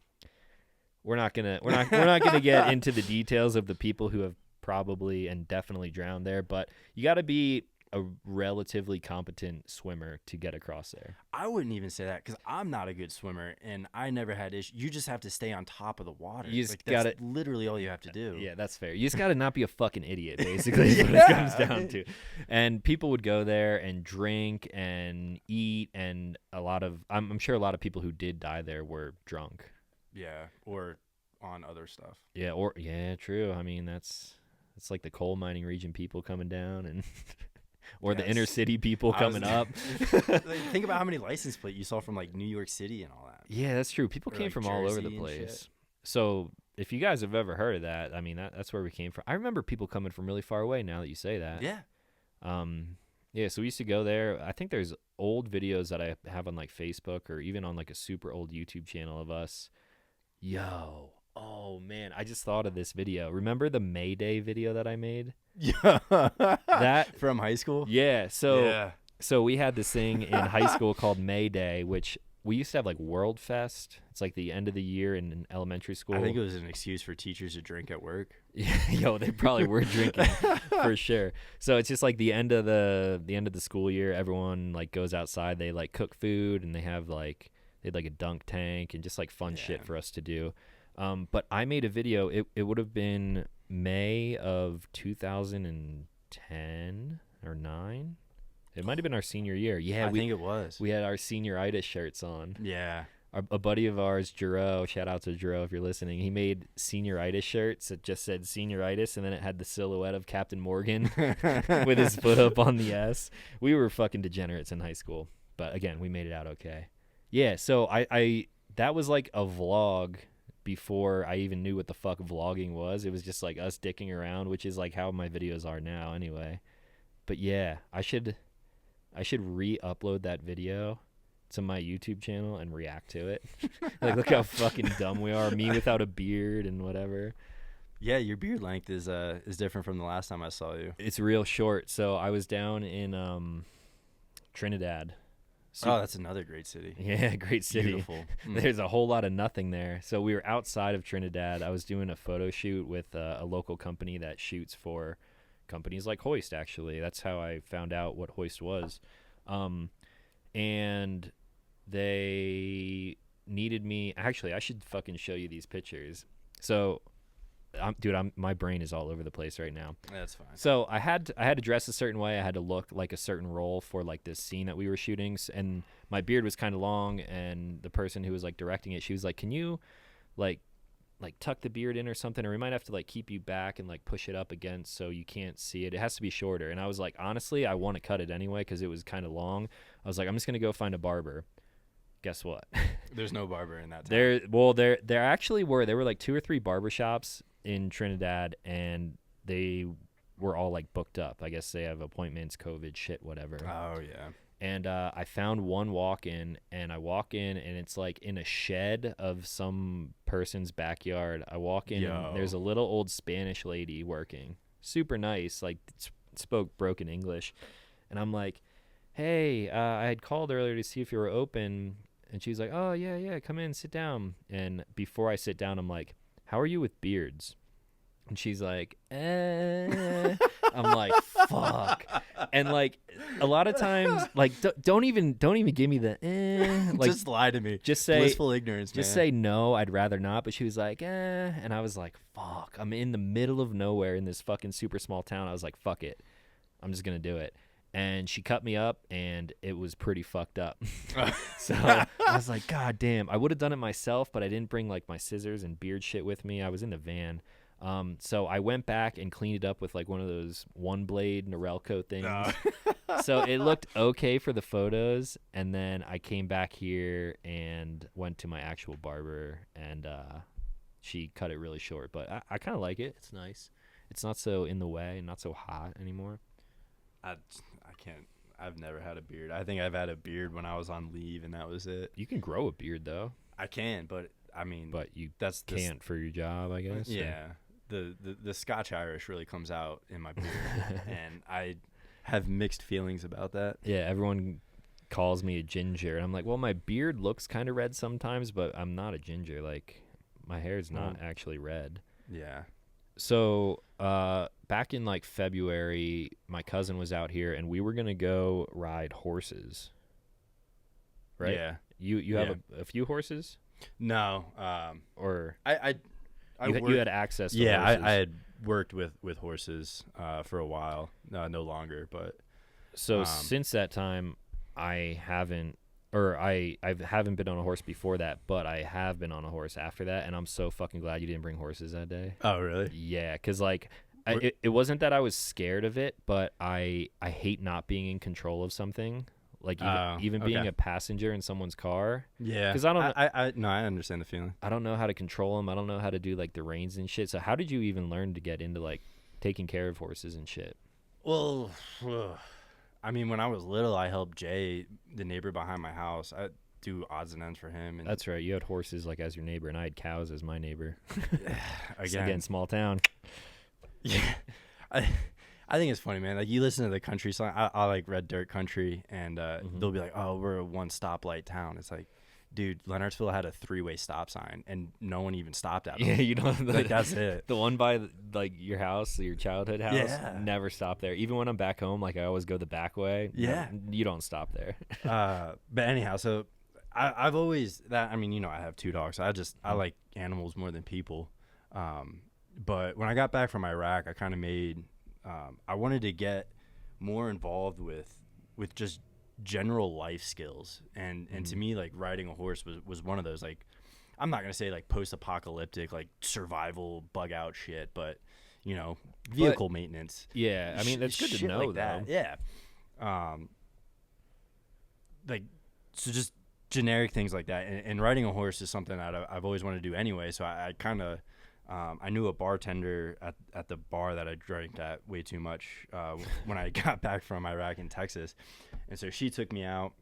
We're not gonna get into the details of the people who have probably and definitely drowned there, but you got to be a relatively competent swimmer to get across there. I wouldn't even say that because I'm not a good swimmer, and I never had issues. You just have to stay on top of the water. You just that's literally all you have to do. Yeah, that's fair. You just got to not be a fucking idiot, basically, is what it comes down to. And people would go there and drink and eat, and I'm sure a lot of people who did die there were drunk. Yeah, or on other stuff. Yeah, true. I mean, it's like the coal mining region people coming down, and or the inner city people coming up. Think about how many license plate you saw from like New York City and all that. Yeah, that's true. People came like from all over Jersey the and place. shit. So if you guys have ever heard of that, I mean, that's where we came from. I remember people coming from really far away now that you say that. Yeah. Yeah, so we used to go there. I think there's old videos that I have on like Facebook or even on like a super old YouTube channel of us Yo. Oh man, I just thought of this video. Remember the Mayday video that I made? Yeah. That From high school? yeah, Yeah. so we had this thing in high school called Mayday, which we used to have like World Fest. It's like the end of the year in elementary school. I think it was an excuse for teachers to drink at work. Yo, they probably were drinking for sure. So it's just like the end of the school year. Everyone like goes outside. They like cook food and they had like a dunk tank and just like fun shit for us to do. But I made a video. It would have been May of 2010 or 9. It might have been our senior year. Yeah, I think it was. We had our senioritis shirts on. Yeah. A buddy of ours, Jero, shout out to Jero if you're listening, he made senioritis shirts that just said senioritis, and then it had the silhouette of Captain Morgan with his foot up on the S. We were fucking degenerates in high school, but again, we made it out okay. Yeah, so I that was like a vlog before I even knew what the fuck vlogging was. It was just like us dicking around, which is like how my videos are now anyway. But yeah, I should re-upload that video to my YouTube channel and react to it. Like, look how fucking dumb we are. Me without a beard and whatever. Yeah, your beard length is different from the last time I saw you. It's real short. So I was down in Trinidad. That's another great city. Yeah, great city. Beautiful. There's a whole lot of nothing there. So we were outside of Trinidad. I was doing a photo shoot with a local company that shoots for companies like Hoist, actually. That's how I found out what Hoist was. And they needed me. Actually, I should fucking show you these pictures. So, my brain is all over the place right now. That's fine. So I had to dress a certain way. I had to look like a certain role for like this scene that we were shooting. And my beard was kind of long. And the person who was like directing it, she was like, "Can you like tuck the beard in or something, or we might have to like keep you back and like push it up against so you can't see it. It has to be shorter." And I was like, honestly, I want to cut it anyway because it was kind of long. I was like, I'm just gonna go find a barber. Guess what? There's no barber in that town. There actually were. There were like 2 or 3 barbershops in Trinidad, and they were all like booked up. I guess they have appointments, COVID, shit, whatever. Oh yeah. And I found one walk-in, and I walk in, and it's like in a shed of some person's backyard. I walk in, and there's a little old Spanish lady working. Super nice, like spoke broken English. And I'm like, "Hey, I had called earlier to see if you were open." And she's like, "Oh, yeah, come in, sit down." And before I sit down, I'm like, "How are you with beards?" And she's like, I'm like, fuck. And like a lot of times, like don't even give me the like, just lie to me. Just say blissful ignorance. Just man. say no. I'd rather not. But she was like, and I was like, fuck. I'm in the middle of nowhere in this fucking super small town. I was like, fuck it. I'm just gonna do it. And she cut me up, and it was pretty fucked up. So I was like, God damn. I would have done it myself, but I didn't bring like my scissors and beard shit with me. I was in the van. So I went back and cleaned it up with like one of those one blade Norelco things. So it looked okay for the photos. And then I came back here and went to my actual barber, and she cut it really short. But I kind of like it. It's nice. It's not so in the way, not so hot anymore. I can't. I've never had a beard. I think I've had a beard when I was on leave, and that was it. You can grow a beard though. I can, but I mean, but you can't for your job, I guess. Yeah. The Scotch Irish really comes out in my beard, and I have mixed feelings about that. Yeah, everyone calls me a ginger, and I'm like, well, my beard looks kind of red sometimes, but I'm not a ginger. Like, my hair's not actually red. Yeah. So back in like February, my cousin was out here, and we were gonna go ride horses. Right? Yeah. You have a few horses? No. Or you had access to yeah, horses. I had worked with horses for a while. No longer, but so since that time, I haven't been on a horse before that, but I have been on a horse after that, and I'm so fucking glad you didn't bring horses that day. Oh, really? Yeah, because like it wasn't that I was scared of it, but I hate not being in control of something. Like even being a passenger in someone's car. Yeah. Because I understand the feeling. I don't know how to control them. I don't know how to do like the reins and shit. So how did you even learn to get into like taking care of horses and shit? Well, I mean, when I was little, I helped Jay, the neighbor behind my house. do odds and ends for him. And That's right. You had horses like as your neighbor, and I had cows as my neighbor. again, small town. Yeah, I think it's funny, man. Like you listen to the country song. I like Red Dirt Country, and they'll be like, "Oh, we're a one stoplight town." It's like, dude, Leonardsville had a 3-way stop sign, and no one even stopped at them. Yeah, you know, like that's it. The one by like your house, your childhood house, Yeah. never stop there. Even when I'm back home, like I always go the back way. Yeah, you don't stop there. But anyhow, so I've always that. I mean, you know, I have 2 dogs. So I like animals more than people. But when I got back from Iraq, I kind of made. I wanted to get more involved with just general life skills, and to me, like riding a horse was one of those. Like, I'm not gonna say like post-apocalyptic like survival bug out shit, but you know, vehicle maintenance. Yeah, I mean, it's good to know like though. That. Yeah. Like, so just generic things like that, and riding a horse is something that I've always wanted to do anyway. So I kind of I knew a bartender at the bar that I drank at way too much when I got back from Iraq and Texas, and so she took me out,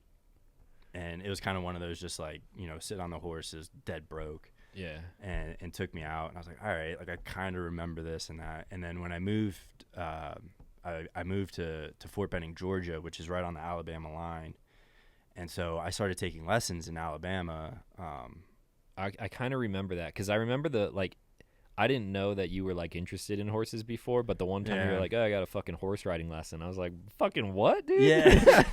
and it was kind of one of those just like, you know, sit on the horse is dead broke. Yeah. And took me out, and I was like, all right, like I kind of remember this and that. And then when I moved, I moved to Fort Benning, Georgia, which is right on the Alabama line, and so I started taking lessons in Alabama. I kind of remember that because I remember I didn't know that you were like interested in horses before, but the one time you were like, "Oh, I got a fucking horse riding lesson," I was like, "Fucking what, dude?" Yeah,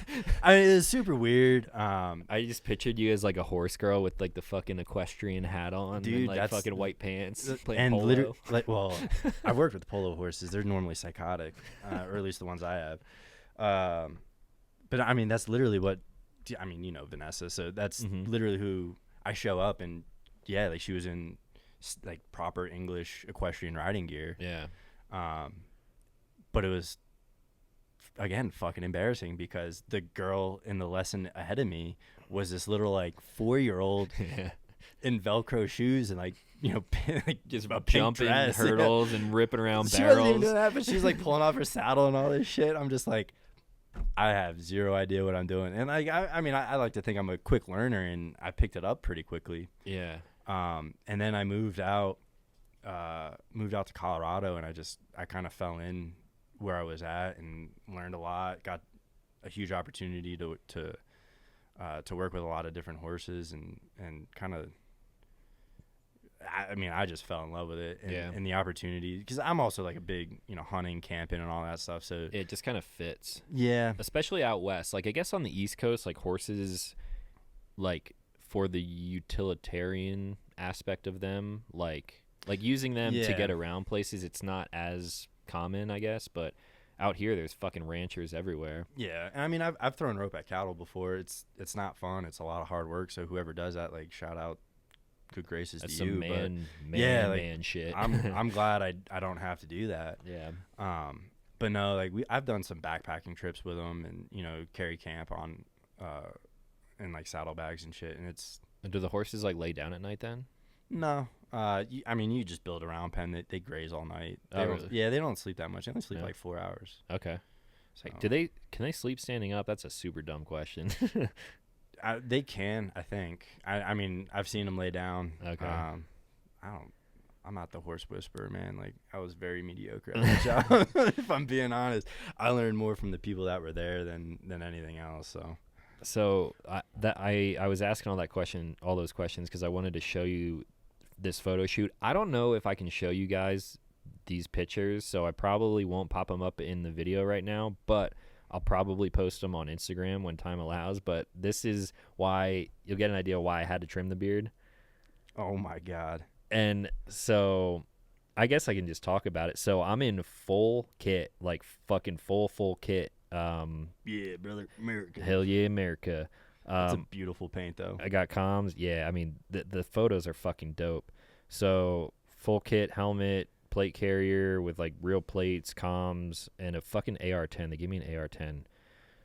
I mean, it was super weird. I just pictured you as like a horse girl with like the fucking equestrian hat on, dude, and like fucking white pants, playing and polo. literally, like, well, I've worked with polo horses. They're normally psychotic, or at least the ones I have. But I mean, that's literally what. I mean, you know, Vanessa. So that's literally who I show up, and yeah, like she was in like proper English equestrian riding gear. Yeah. But it was again fucking embarrassing because the girl in the lesson ahead of me was this little like 4-year-old in Velcro shoes and like, you know, like just a jumping hurdles and ripping around she barrels. wasn't even doing that, but she's like pulling off her saddle and all this shit. I'm just like, I have zero idea what I'm doing. And like, I mean, I like to think I'm a quick learner, and I picked it up pretty quickly. Yeah. And then I moved out to Colorado, and I kind of fell in where I was at and learned a lot, got a huge opportunity to work with a lot of different horses, and kind of, I mean, I just fell in love with it and the opportunity, because I'm also like a big, you know, hunting, camping and all that stuff. So it just kind of fits. Yeah. Especially out west. Like I guess on the East Coast, like horses, like for the utilitarian aspect of them, like using them to get around places, it's not as common, I guess, but out here there's fucking ranchers everywhere. Yeah. And I mean, I've thrown rope at cattle before. It's not fun. It's a lot of hard work. So whoever does that, like, shout out, good graces That's to some you. man shit. I'm glad I don't have to do that. Yeah. But no, like I've done some backpacking trips with them, and, you know, carry camp on and like saddlebags and shit, and it's. And do the horses like lay down at night then? No. I mean, you just build a round pen. They graze all night. Really? Yeah, they don't sleep that much. They only sleep like 4 hours. Okay. So. Like, can they sleep standing up? That's a super dumb question. They can, I think. I mean, I've seen them lay down. Okay. I'm not the horse whisperer, man. Like, I was very mediocre at that job. If I'm being honest, I learned more from the people that were there than anything else. So I was asking all those questions because I wanted to show you this photo shoot. I don't know if I can show you guys these pictures, so I probably won't pop them up in the video right now, but I'll probably post them on Instagram when time allows. But this is why you'll get an idea why I had to trim the beard. Oh my God. And so I guess I can just talk about it. So I'm in full kit, like fucking full kit. Yeah, brother, America. Hell yeah, America. It's a beautiful paint, though. I got comms. Yeah, I mean, the photos are fucking dope. So full kit, helmet, plate carrier with like real plates, comms, and a fucking AR-10. They gave me an AR-10.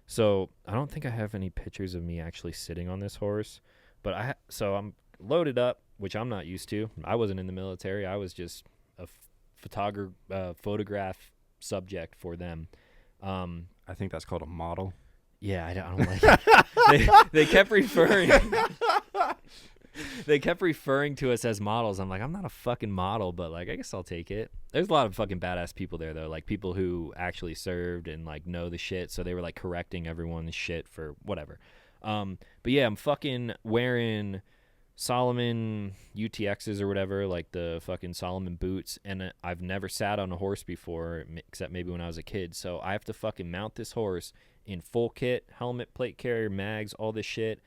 So I don't think I have any pictures of me actually sitting on this horse, but so I'm loaded up, which I'm not used to. I wasn't in the military. I was just a photograph subject for them. I think that's called a model. Yeah, I don't like it. They kept referring they kept referring to us as models. I'm like, I'm not a fucking model, but like I guess I'll take it. There's a lot of fucking badass people there though, like people who actually served and like know the shit, so they were like correcting everyone's shit for whatever. But yeah, I'm fucking wearing Solomon UTXs or whatever, like the fucking Solomon boots, and I've never sat on a horse before except maybe when I was a kid, so I have to fucking mount this horse in full kit, helmet, plate carrier, mags, all this shit.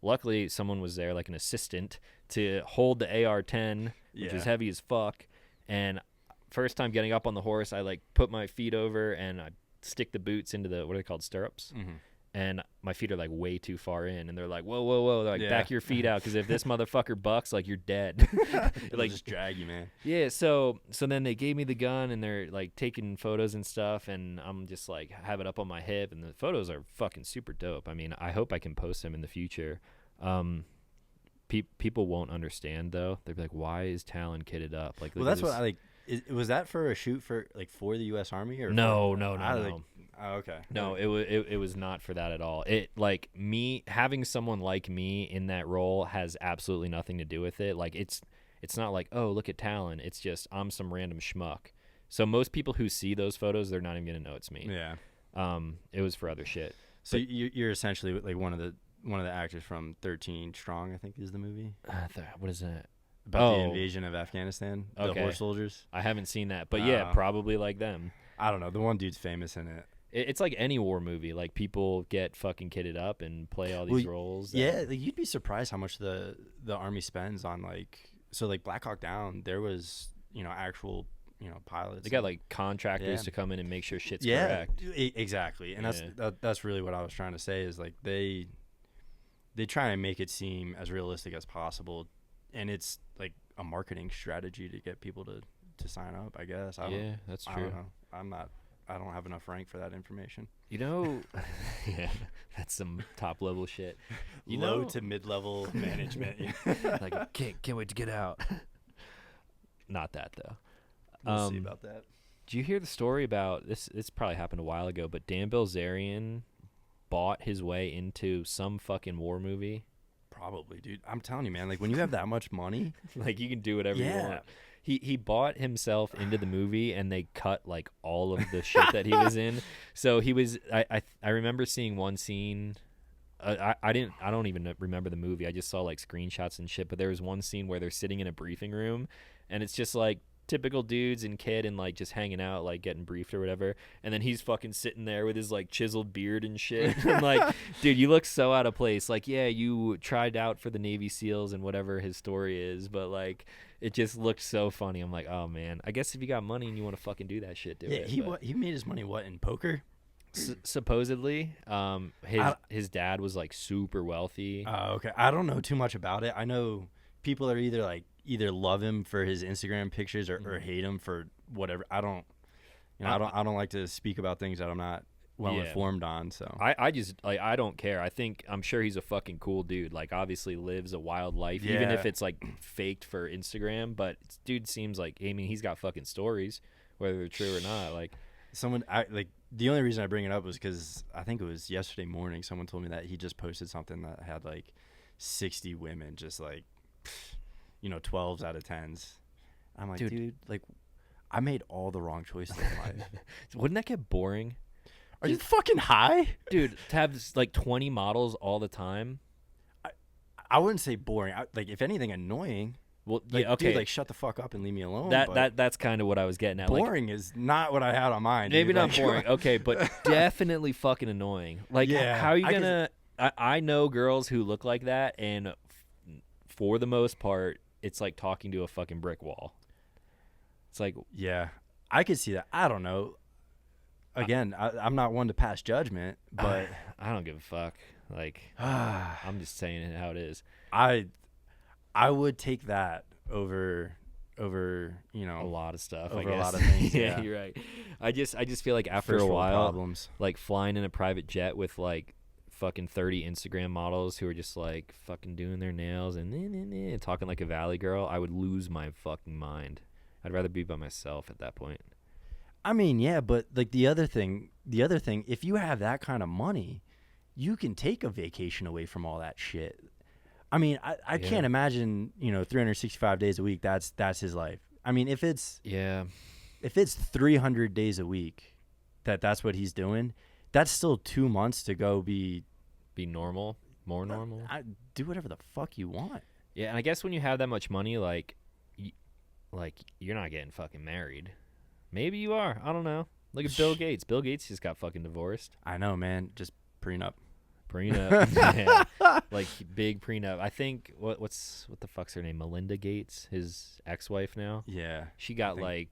Luckily, someone was there, like an assistant, to hold the AR-10, which is heavy as fuck. And first time getting up on the horse, I like put my feet over and I stick the boots into the, what are they called, stirrups? Mm-hmm. And my feet are like way too far in, and they're like, whoa, whoa, whoa. They're like, back your feet out, because if this motherfucker bucks, like, you're dead. It'll like just drag you, man. Yeah, so then they gave me the gun, and they're like taking photos and stuff, and I'm just like have it up on my hip, and the photos are fucking super dope. I mean, I hope I can post them in the future. People won't understand though. They'd be like, why is Talon kitted up? Like, well, that's what I like. Was that for a shoot for the U.S. Army or no? Like, oh, okay. No, it was not for that at all. It like me having someone like me in that role has absolutely nothing to do with it. Like it's not like, oh, look at Talon. It's just I'm some random schmuck. So most people who see those photos, they're not even gonna know it's me. Yeah. It was for other shit. So you're essentially like one of the actors from 13 Strong, I think is the movie. What is that? About the invasion of Afghanistan, the horse soldiers. I haven't seen that, but yeah, probably like them. I don't know. The one dude's famous in it. It's like any war movie. Like people get fucking kitted up and play all these roles. Yeah, like, you'd be surprised how much the Army spends on like Black Hawk Down. There was actual pilots. They got like contractors to come in and make sure shit's correct. Exactly, and that's really what I was trying to say is like they try and make it seem as realistic as possible. And it's like a marketing strategy to get people to sign up, I guess. That's true. I don't know. I don't have enough rank for that information. Yeah, that's some top level shit. Low to mid level management. Like can't wait to get out. Not that though. We'll see about that. Did you hear the story about this? This probably happened a while ago, but Dan Bilzerian bought his way into some fucking war movie. Probably, dude. I'm telling you, man. Like when you have that much money, like you can do whatever you want. He bought himself into the movie, and they cut like all of the shit that he was in. So he was. I remember seeing one scene. I don't even remember the movie. I just saw like screenshots and shit. But there was one scene where they're sitting in a briefing room, and it's just like typical dudes and kid and like just hanging out, like getting briefed or whatever, and then he's fucking sitting there with his like chiseled beard and shit. I'm like, dude, you look so out of place. Like, yeah, you tried out for the Navy SEALs and whatever his story is, but like it just looked so funny. I'm like, oh man, I guess if you got money and you want to fucking do that shit, do it. He made his money in poker? Supposedly, his dad was like super wealthy. Okay, I don't know too much about it. I know people are either love him for his Instagram pictures or hate him for whatever. I don't I don't like to speak about things that I'm not well informed on. So I just like I don't care. I'm sure he's a fucking cool dude. Like obviously lives a wild life, even if it's like faked for Instagram. But dude seems like he's got fucking stories, whether they're true or not. Like the only reason I bring it up was because I think it was yesterday morning. Someone told me that he just posted something that had like 60 women just like 12s out of 10s. I'm like, dude, like I made all the wrong choices in life. Wouldn't that get boring? Are you fucking high? Dude, to have like 20 models all the time? I wouldn't say boring. Like if anything, annoying. Well, yeah, okay. Dude, like shut the fuck up and leave me alone. That's kind of what I was getting at. Boring is not what I had on mind. Maybe not boring. Okay, but definitely fucking annoying. Like how are you gonna? I know girls who look like that, and for the most part, it's like talking to a fucking brick wall. It's like, yeah, I could see that. I don't know. Again, I'm not one to pass judgment, but I don't give a fuck. Like, I'm just saying it how it is. I would take that over a lot of stuff. Over I guess. a lot of things. Yeah, you're right. I just feel like after a while, problems. Like flying in a private jet with like fucking 30 Instagram models who are just like fucking doing their nails and talking like a valley girl, I would lose my fucking mind. I'd rather be by myself at that point. I mean, yeah, but like the other thing, if you have that kind of money, you can take a vacation away from all that shit. I mean, I Yeah. can't imagine, 365 days a week. That's his life. I mean, if it's 300 days a week, that's what he's doing. That's still 2 months to go be normal, more normal. do whatever the fuck you want. Yeah, and I guess when you have that much money, like you're not getting fucking married. Maybe you are. I don't know. Look at Bill Gates. Bill Gates just got fucking divorced. I know, man. Just prenup. Yeah. Like big prenup. I think what the fuck's her name? Melinda Gates, his ex-wife now. Yeah. She got like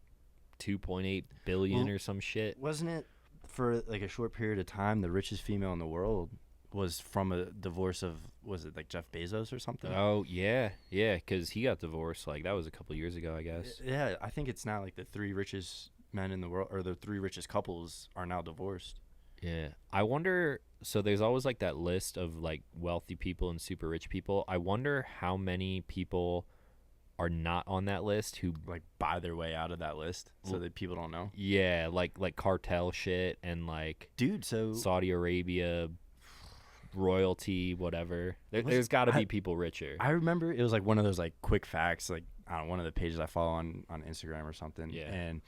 2.8 billion or some shit. Wasn't it for like a short period of time the richest female in the world was from a divorce of, was it like Jeff Bezos or something? Oh yeah, because he got divorced. Like that was a couple years ago, I guess. Yeah, I think it's now like the 3 richest men in the world, or the 3 richest couples are now divorced. Yeah, I wonder. So there's always like that list of like wealthy people and super rich people. I wonder how many people are not on that list who Like buy their way out of that list so that people don't know. Yeah, like cartel shit and like Dude, so Saudi Arabia royalty, whatever. There's got to be people richer. I remember it was like one of those like quick facts, like I don't know, one of the pages I follow on Instagram or something. Yeah. And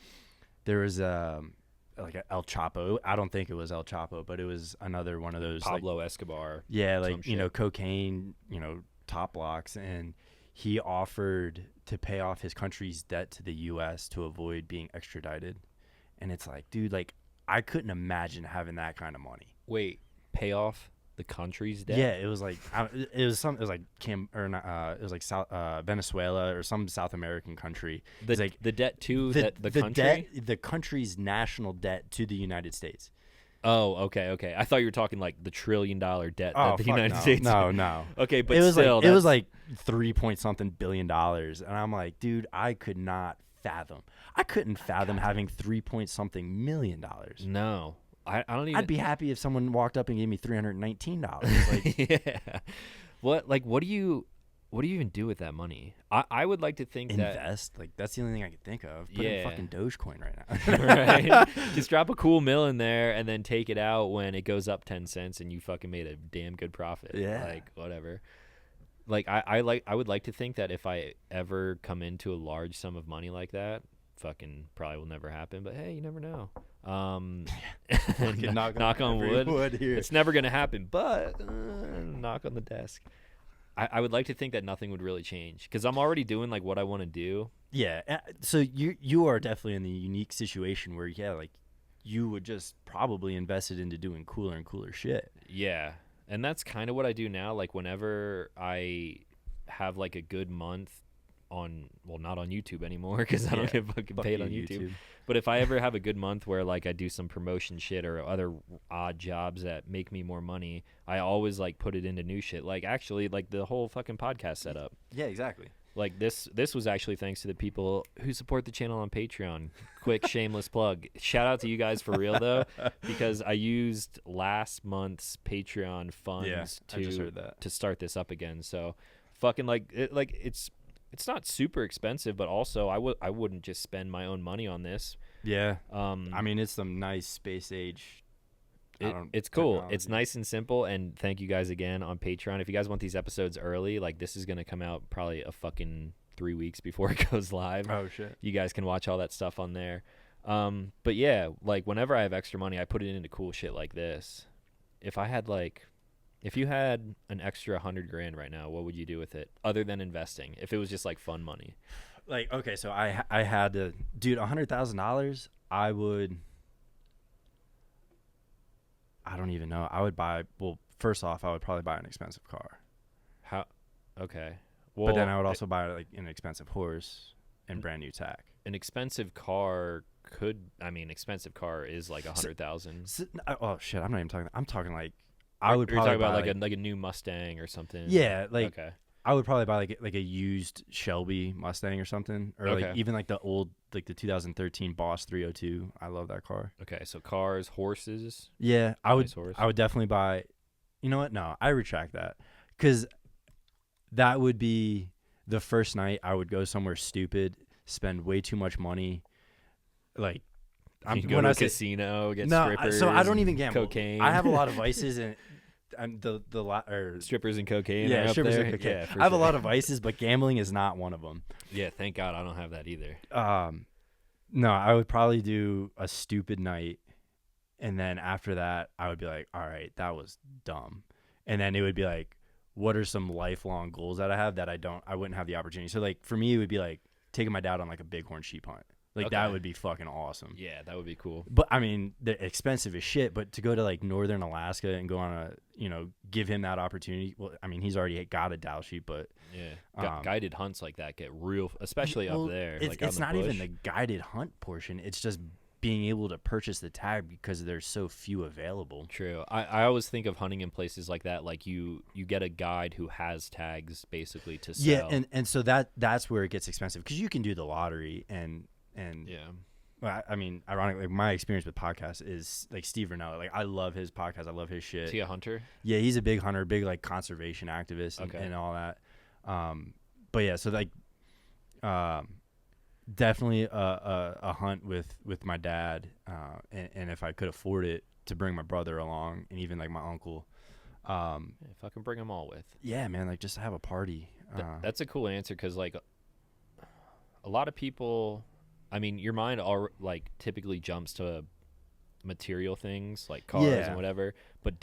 there was like a El Chapo. I don't think it was El Chapo, but it was another one of those Pablo Escobar. Yeah, like cocaine, top blocks, and he offered to pay off his country's debt to the U.S. to avoid being extradited. And it's like, dude, like I couldn't imagine having that kind of money. Wait, pay off the country's debt? Yeah, it was like it was Venezuela or some South American country. The debt to the country? The country's national debt to the United States. Oh, okay. I thought you were talking like the $1 trillion debt that the United States. No. Okay, but it was still, like, it was like 3-point-something billion dollars, and I'm like, dude, I could not fathom. I couldn't fathom having 3-point-something million dollars. No. I don't even. I'd be happy if someone walked up and gave me $319. Like, yeah. What do you even do with that money? I would like to think invest. Like that's the only thing I could think of. Put in fucking Dogecoin right now. Right. Just drop a cool mill in there and then take it out when it goes up 10 cents and you fucking made a damn good profit. Yeah. Like whatever. Like I would like to think that if I ever come into a large sum of money like that, fucking probably will never happen, but hey, you never know. Knock on wood here. It's never gonna happen, but knock on the desk. I would like to think that nothing would really change because I'm already doing like what I want to do. Yeah, so you are definitely in the unique situation where like you would just probably invest it into doing cooler and cooler shit. Yeah, and that's kind of what I do now. Like whenever I have like a good month on, well, not on YouTube anymore because I don't get fucking paid on YouTube. But if I ever have a good month where like I do some promotion shit or other odd jobs that make me more money, I always like put it into new shit. Like actually like the whole fucking podcast setup. Yeah, exactly. Like this was actually thanks to the people who support the channel on Patreon. Quick shameless plug. Shout out to you guys for real though, because I used last month's Patreon funds to start this up again. So fucking it's not super expensive, but also I wouldn't just spend my own money on this. Yeah. I mean, it's some nice space age. It's cool. Technology. It's nice and simple. And thank you guys again on Patreon. If you guys want these episodes early, like this is going to come out probably a fucking 3 weeks before it goes live. Oh, shit. You guys can watch all that stuff on there. But yeah, like whenever I have extra money, I put it into cool shit like this. If you had an extra $100,000 right now, what would you do with it other than investing? If it was just like fun money, like, okay, so I had to, dude, $100,000. I don't even know. I would buy. Well, first off, I would probably buy an expensive car. How? Okay. Well, but then I would also buy like an expensive horse and brand new tack. An expensive car expensive car is like $100,000. Oh shit! I'm not even talking. I'm talking like. I would You're probably talking about buy like a new Mustang or something. Yeah, like okay. I would probably buy like a used Shelby Mustang or something, or like even like the old like the 2013 Boss 302. I love that car. Okay, so cars, horses. Yeah, I would. Horse. I would definitely buy. You know what? No, I retract that because that would be the first night I would go somewhere stupid, spend way too much money, like. Go to a casino, get strippers. So I don't even gamble. Cocaine. I have a lot of vices, and I'm or strippers and cocaine. yeah, are up strippers there. and cocaine. Yeah, for I have a sure. lot of vices, but gambling is not one of them. Yeah, thank God I don't have that either. No, I would probably do a stupid night, and then after that, I would be like, all right, that was dumb, and then it would be like, what are some lifelong goals that I have that I wouldn't have the opportunity. So like for me, it would be like taking my dad on like a bighorn sheep hunt. Like that would be fucking awesome. Yeah, that would be cool. But I mean, they're expensive as shit. But to go to like northern Alaska and go on give him that opportunity. Well, I mean, he's already got a Dow sheep, but yeah, guided hunts like that get real, especially up there. It's not even the guided hunt portion. It's just being able to purchase the tag because there's so few available. True. I always think of hunting in places like that. Like you get a guide who has tags basically to sell. Yeah, and so that's where it gets expensive because you can do the lottery and yeah. Well, I mean, ironically, my experience with podcasts is like Steve Rinella. Like, I love his podcast. I love his shit. Is he a hunter? Yeah, he's a big hunter, big like conservation activist and all that. But yeah, so like, definitely a hunt with my dad, and if I could afford it, to bring my brother along and even like my uncle. If I can bring them all with. Yeah, man, like just to have a party. That's a cool answer because like a lot of people. I mean, your mind like typically jumps to material things like cars and whatever, but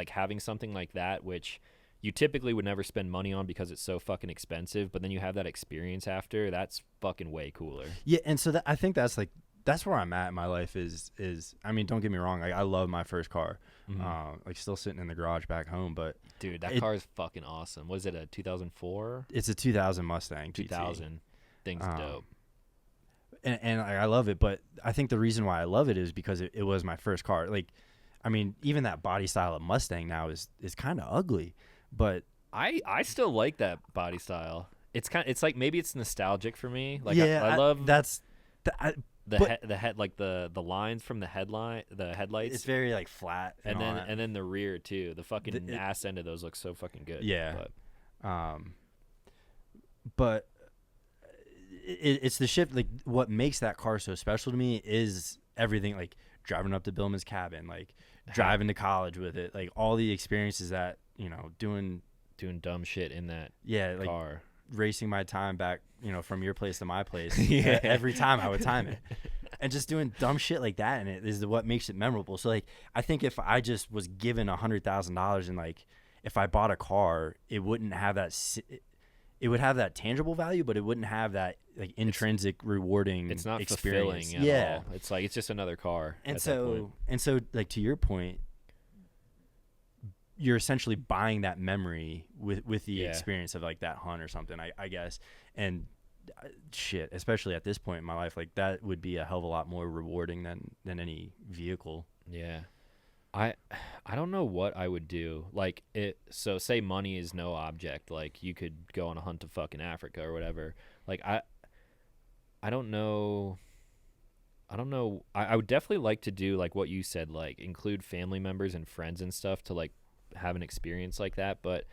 having something like that, which you typically would never spend money on because it's so fucking expensive, but then you have that experience after, that's fucking way cooler. Yeah, and so I think that's where I'm at in my life is I mean, don't get me wrong, like I love my first car, like still sitting in the garage back home, but dude, that car is fucking awesome. Was it a 2004? It's a 2000 Mustang. 2000. GT. Thing's dope. And I love it, but I think the reason why I love it is because it was my first car. Like, I mean, even that body style of Mustang now is kind of ugly, but I still like that body style. It's like maybe it's nostalgic for me. Like I love the head like the lines from the headlights. It's very like flat, and then the rear too. The fucking ass end of those looks so fucking good. Yeah, but it's the shift. Like what makes that car so special to me is everything. Like driving up to Billman's cabin, like driving to college with it, like all the experiences that doing dumb shit in that like car, racing my time back from your place to my place. Yeah. Every time I would time it, and just doing dumb shit like that, and it is what makes it memorable. So like I think if I just was given $100,000 and like if I bought a car, it wouldn't have that. It would have that tangible value, but it wouldn't have that like intrinsic rewarding. It's not experience. fulfilling at all. It's like it's just another car. And so like to your point, you're essentially buying that memory with the experience of like that hunt or something. I guess, and shit, especially at this point in my life, like that would be a hell of a lot more rewarding than any vehicle. Yeah. I don't know what I would do. Like so say money is no object, like you could go on a hunt to fucking Africa or whatever. Like I don't know. I would definitely like to do like what you said, like include family members and friends and stuff to like have an experience like that, but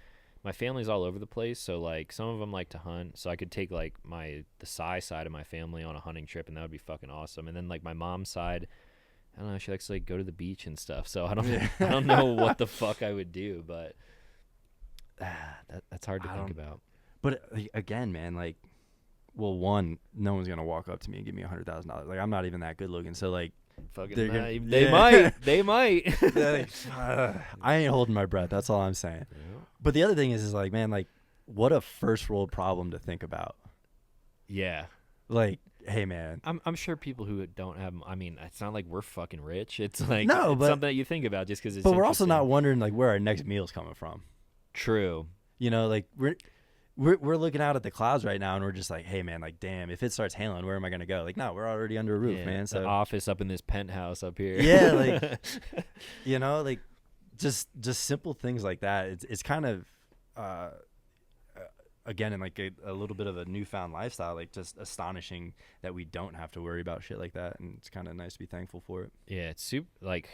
my family's all over the place, so like some of them like to hunt, so I could take like the Psy side of my family on a hunting trip, and that would be fucking awesome. And then like my mom's side, I don't know, she likes to like go to the beach and stuff, so I don't know what the fuck I would do, but that's hard to think about. But again, man, like, well, one, no one's gonna walk up to me and give me $100,000. Like, I'm not even that good looking, so like, fucking they might. I ain't holding my breath. That's all I'm saying. Yeah. But the other thing is like, man, like, what a first world problem to think about. Yeah. Like, hey, man. I'm sure people who don't have. I mean, it's not like we're fucking rich. It's like but something that you think about just because it's. But we're also not wondering like where our next meal's coming from. True. Like we're looking out at the clouds right now, and we're just like, hey, man, like, damn, if it starts hailing, where am I gonna go? Like, no, we're already under a roof, man. So the office up in this penthouse up here. Yeah, like, like just simple things like that. It's kind of again in like a little bit of a newfound lifestyle, like just astonishing that we don't have to worry about shit like that, and it's kind of nice to be thankful for it. Yeah, it's super. Like,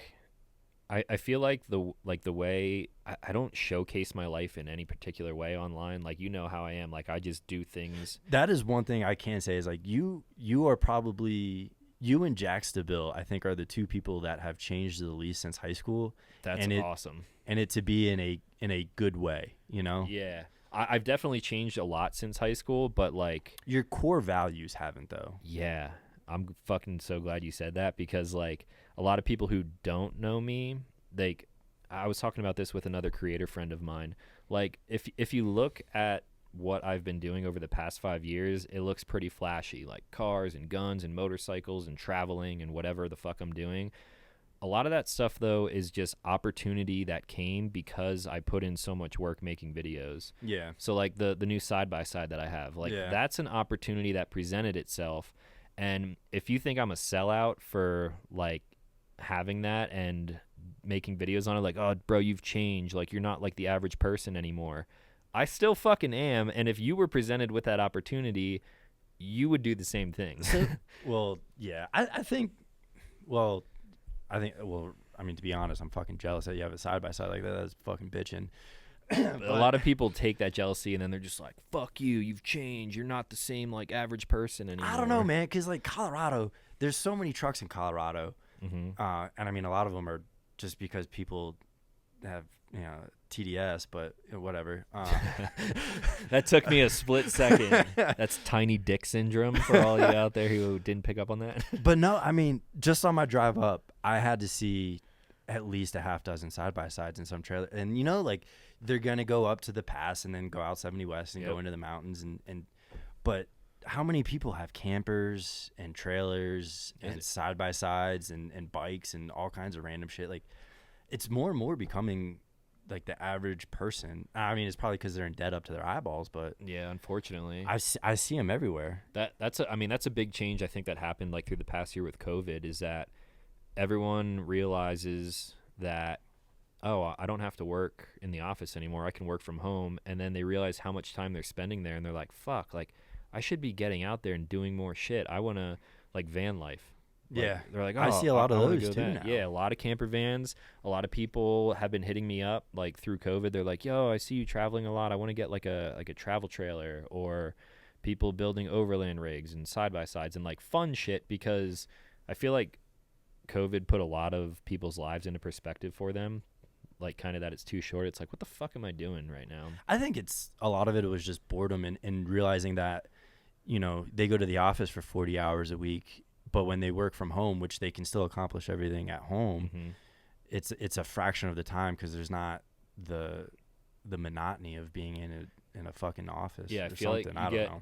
I feel like the way I don't showcase my life in any particular way online. Like, you know how I am. Like, I just do things. That is one thing I can say is like you are probably you and Jack Stabil, I think, are the two people that have changed the least since high school. That's and awesome. And it to be in a good way, you know? Yeah. I've definitely changed a lot since high school, but like Your core values haven't, though. yeah, I'm fucking so glad you said that because like a lot of people who don't know me, like I was talking about this with another creator friend of mine. Like if you look at what I've been doing over the past 5 years, it looks pretty flashy, like cars and guns and motorcycles and traveling and whatever the fuck I'm doing. A lot of that stuff though is just opportunity that came because I put in so much work making videos. Yeah. So like the new side by side that I have, like that's an opportunity that presented itself. And if you think I'm a sellout for like having that and making videos on it, like, oh bro, you've changed, like you're not like the average person anymore. I still fucking am, and if you were presented with that opportunity, you would do the same thing. Well, yeah. I think well, I mean, to be honest, I'm fucking jealous that you have a side by side like that. That's fucking bitching. A lot of people take that jealousy and then they're just like, fuck you, you've changed, you're not the same like average person anymore. I don't know, man, because like Colorado, there's so many trucks in Colorado, and I mean a lot of them are just because people have TDS, but whatever. That took me a split second. That's tiny dick syndrome for all you out there who didn't pick up on that. But no, I mean, just on my drive up, I had to see at least a half dozen side by sides in some trailer, and like they're gonna go up to the pass and then go out 70 West and go into the mountains, and but how many people have campers and trailers and side by sides and bikes and all kinds of random shit? Like, it's more and more becoming like the average person. I mean, it's probably because they're in debt up to their eyeballs, but yeah, unfortunately, I see them everywhere. That's a big change I think that happened like through the past year with COVID, is that everyone realizes that, oh, I don't have to work in the office anymore, I can work from home, and then they realize how much time they're spending there, and they're like, fuck, like I should be getting out there and doing more shit. I want to like van life. Like, Yeah, they're like, oh, I see a lot of those go too that. now. Yeah, a lot of camper vans. A lot of people have been hitting me up like through COVID. They're like, yo, I see you traveling a lot. I want to get like a travel trailer, or people building overland rigs and side by sides and like fun shit, because I feel like COVID put a lot of people's lives into perspective for them. Like kind of that it's too short. It's like, what the fuck am I doing right now? I think it's a lot of it was just boredom and realizing that, they go to the office for 40 hours a week, but when they work from home, which they can still accomplish everything at home, it's a fraction of the time because there's not the monotony of being in a fucking office. Yeah, I or feel something. like I don't know.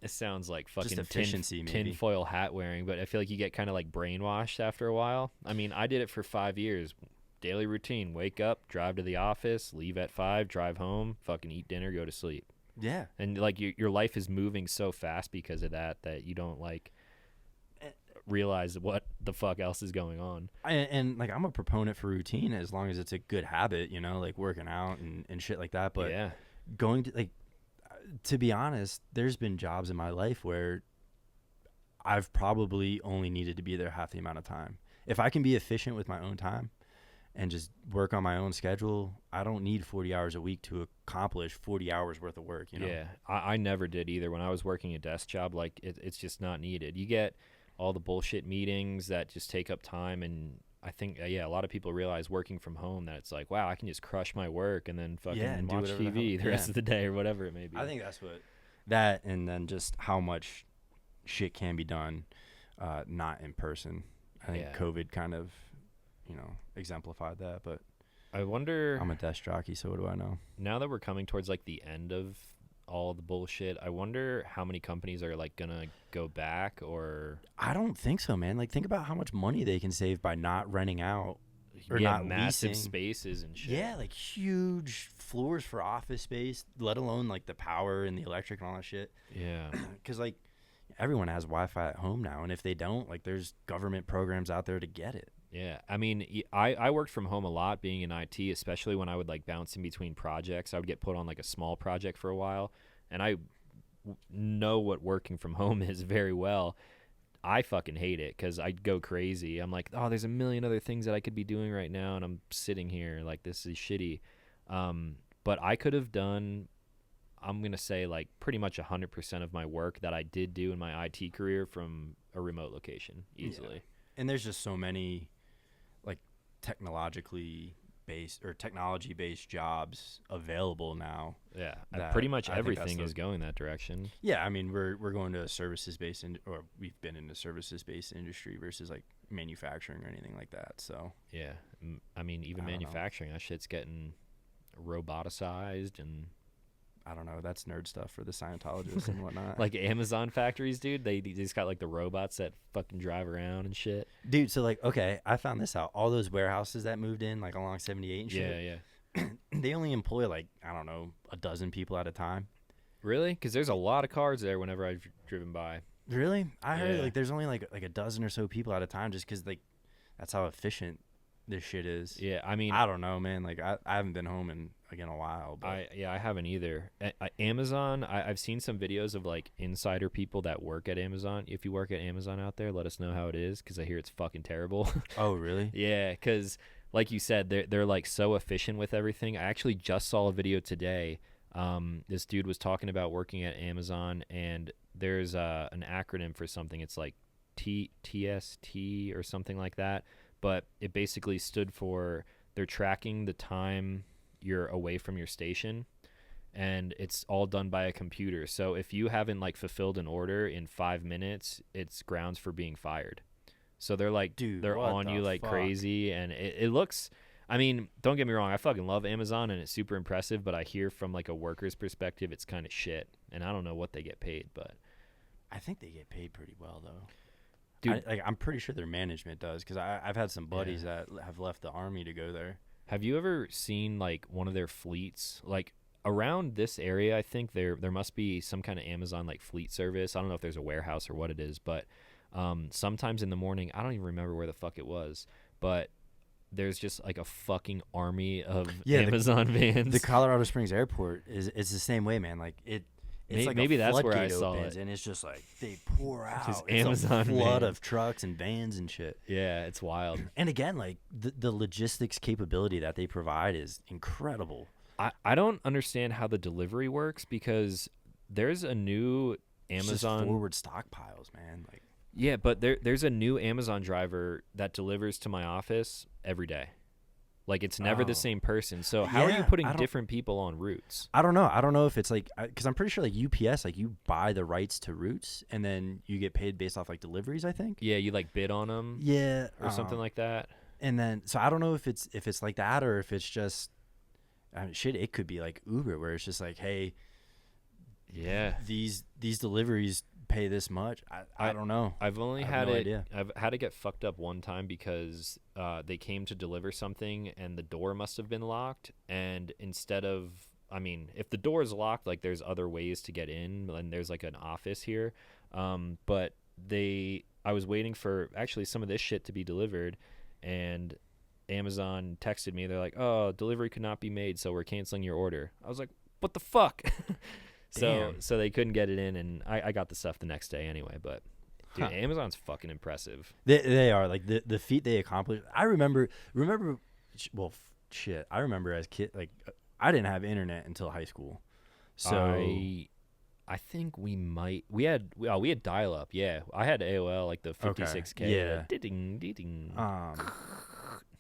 It sounds like fucking Just efficiency, maybe. tinfoil hat wearing, but I feel like you get kind of like brainwashed after a while. I mean, I did it for 5 years. Daily routine: wake up, drive to the office, leave at 5, drive home, fucking eat dinner, go to sleep. Yeah. And like your life is moving so fast because of that you don't like realize what the fuck else is going on. And like, I'm a proponent for routine as long as it's a good habit, like working out and shit like that. But yeah, going to, like, to be honest, there's been jobs in my life where I've probably only needed to be there half the amount of time. If I can be efficient with my own time and just work on my own schedule, I don't need 40 hours a week to accomplish 40 hours worth of work. Yeah, I never did either. When I was working a desk job, like it's just not needed. You get all the bullshit meetings that just take up time, and I think a lot of people realize working from home that it's like, wow, I can just crush my work and then fucking and watch TV the rest of the day or whatever it may be. I think that's what that, and then just how much shit can be done not in person. I think COVID kind of exemplified that. But I wonder, I'm a desk jockey, so what do I know? Now that we're coming towards like the end of all the bullshit, I wonder how many companies are like gonna go back. Or I don't think so, man. Like, think about how much money they can save by not renting out or not massive leasing spaces and shit. Yeah, like huge floors for office space, let alone like the power and the electric and all that shit. Yeah, because like everyone has Wi-Fi at home now, and if they don't, like, there's government programs out there to get it. Yeah, I mean, I worked from home a lot being in IT, especially when I would like bounce in between projects. I would get put on like a small project for a while, and I know what working from home is very well. I fucking hate it because I'd go crazy. I'm like, oh, there's a million other things that I could be doing right now, and I'm sitting here like, this is shitty. But I could have done I'm gonna say like pretty much 100% of my work that I did do in my IT career from a remote location easily. Yeah. And there's just so many like technologically based or technology based jobs available now. Yeah, That pretty much I think that's everything is going that direction. Yeah, I mean we're going to a services based or we've been in a services based industry versus like manufacturing or anything like that. So Yeah, I mean even I don't know. manufacturing, that shit's getting roboticized and I don't know. That's nerd stuff for the Scientologists and whatnot. like Amazon factories, dude. They just got like the robots that fucking drive around and shit. Dude, so like, okay, I found this out. All those warehouses that moved in, like along 78 and shit, Yeah. they only employ like, I don't know, a dozen people at a time. Really? Because there's a lot of cars there whenever I've driven by. Really? I heard Yeah. like there's only like a dozen or so people at a time just because like that's how efficient this shit is. Yeah, I mean, I don't know, man. Like I haven't been home in a while. But I haven't either. Amazon, I've seen some videos of like insider people that work at Amazon. If you work at Amazon out there, let us know how it is because I hear it's fucking terrible. Oh, really? Yeah, because like you said, they're like so efficient with everything. I actually just saw a video today. This dude was talking about working at Amazon, and there's an acronym for something. It's like TST or something like that. But it basically stood for they're tracking the time you're away from your station, and it's all done by a computer. So if you haven't like fulfilled an order in 5 minutes, it's grounds for being fired. So they're like, Dude, they're what on the you like fuck? crazy, and it looks. I mean, don't get me wrong. I fucking love Amazon, and it's super impressive. But I hear from like a worker's perspective, it's kind of shit, and I don't know what they get paid, but I think they get paid pretty well though. dude, I'm pretty sure their management does because I've had some buddies that have left the army to go there. have you ever seen like one of their fleets? Like around this area, I think there must be some kind of Amazon like fleet service. I don't know if there's a warehouse or what it is, but sometimes in the morning, I don't even remember where the fuck it was, but there's just like a fucking army of Amazon vans. The Colorado Springs airport it's the same way, man. Like it's like maybe a that's where I floodgate saw opens, it. and it's just like they pour out. Just It's Amazon a flood vans. of trucks and vans and shit. Yeah, it's wild. And again, like the logistics capability that they provide is incredible. I don't understand how the delivery works because there's a new It's Amazon just forward stockpiles, man. Like Yeah, but there's a new Amazon driver that delivers to my office every day. Like it's never the Oh. same person. So how are you Yeah, putting I don't- different people on routes? I don't know. I don't know if it's like because I'm pretty sure like UPS, like you buy the rights to routes and then you get paid based off like deliveries. I think. Yeah, you like bid on them Yeah, or something like that. And then so I don't know if it's like that or if it's just I mean, shit. It could be like Uber where it's just like, hey, Yeah. these deliveries pay this much. I don't know. I've only I have had no it. idea. I've had to get fucked up one time because they came to deliver something and the door must have been locked. And instead of, I mean, if the door is locked, like there's other ways to get in, and there's like an office here. But I was waiting for actually some of this shit to be delivered, and Amazon texted me. They're like, "Oh, delivery could not be made, so we're canceling your order." I was like, "What the fuck?" Damn. So they couldn't get it in, and I got the stuff the next day anyway. But dude, Huh. Amazon's fucking impressive. They are like the feat they accomplished. I remember. Well, shit. I remember as kid like I didn't have internet until high school. So I think we had dial up. Yeah, I had AOL like the 56K. Yeah. Ding ding.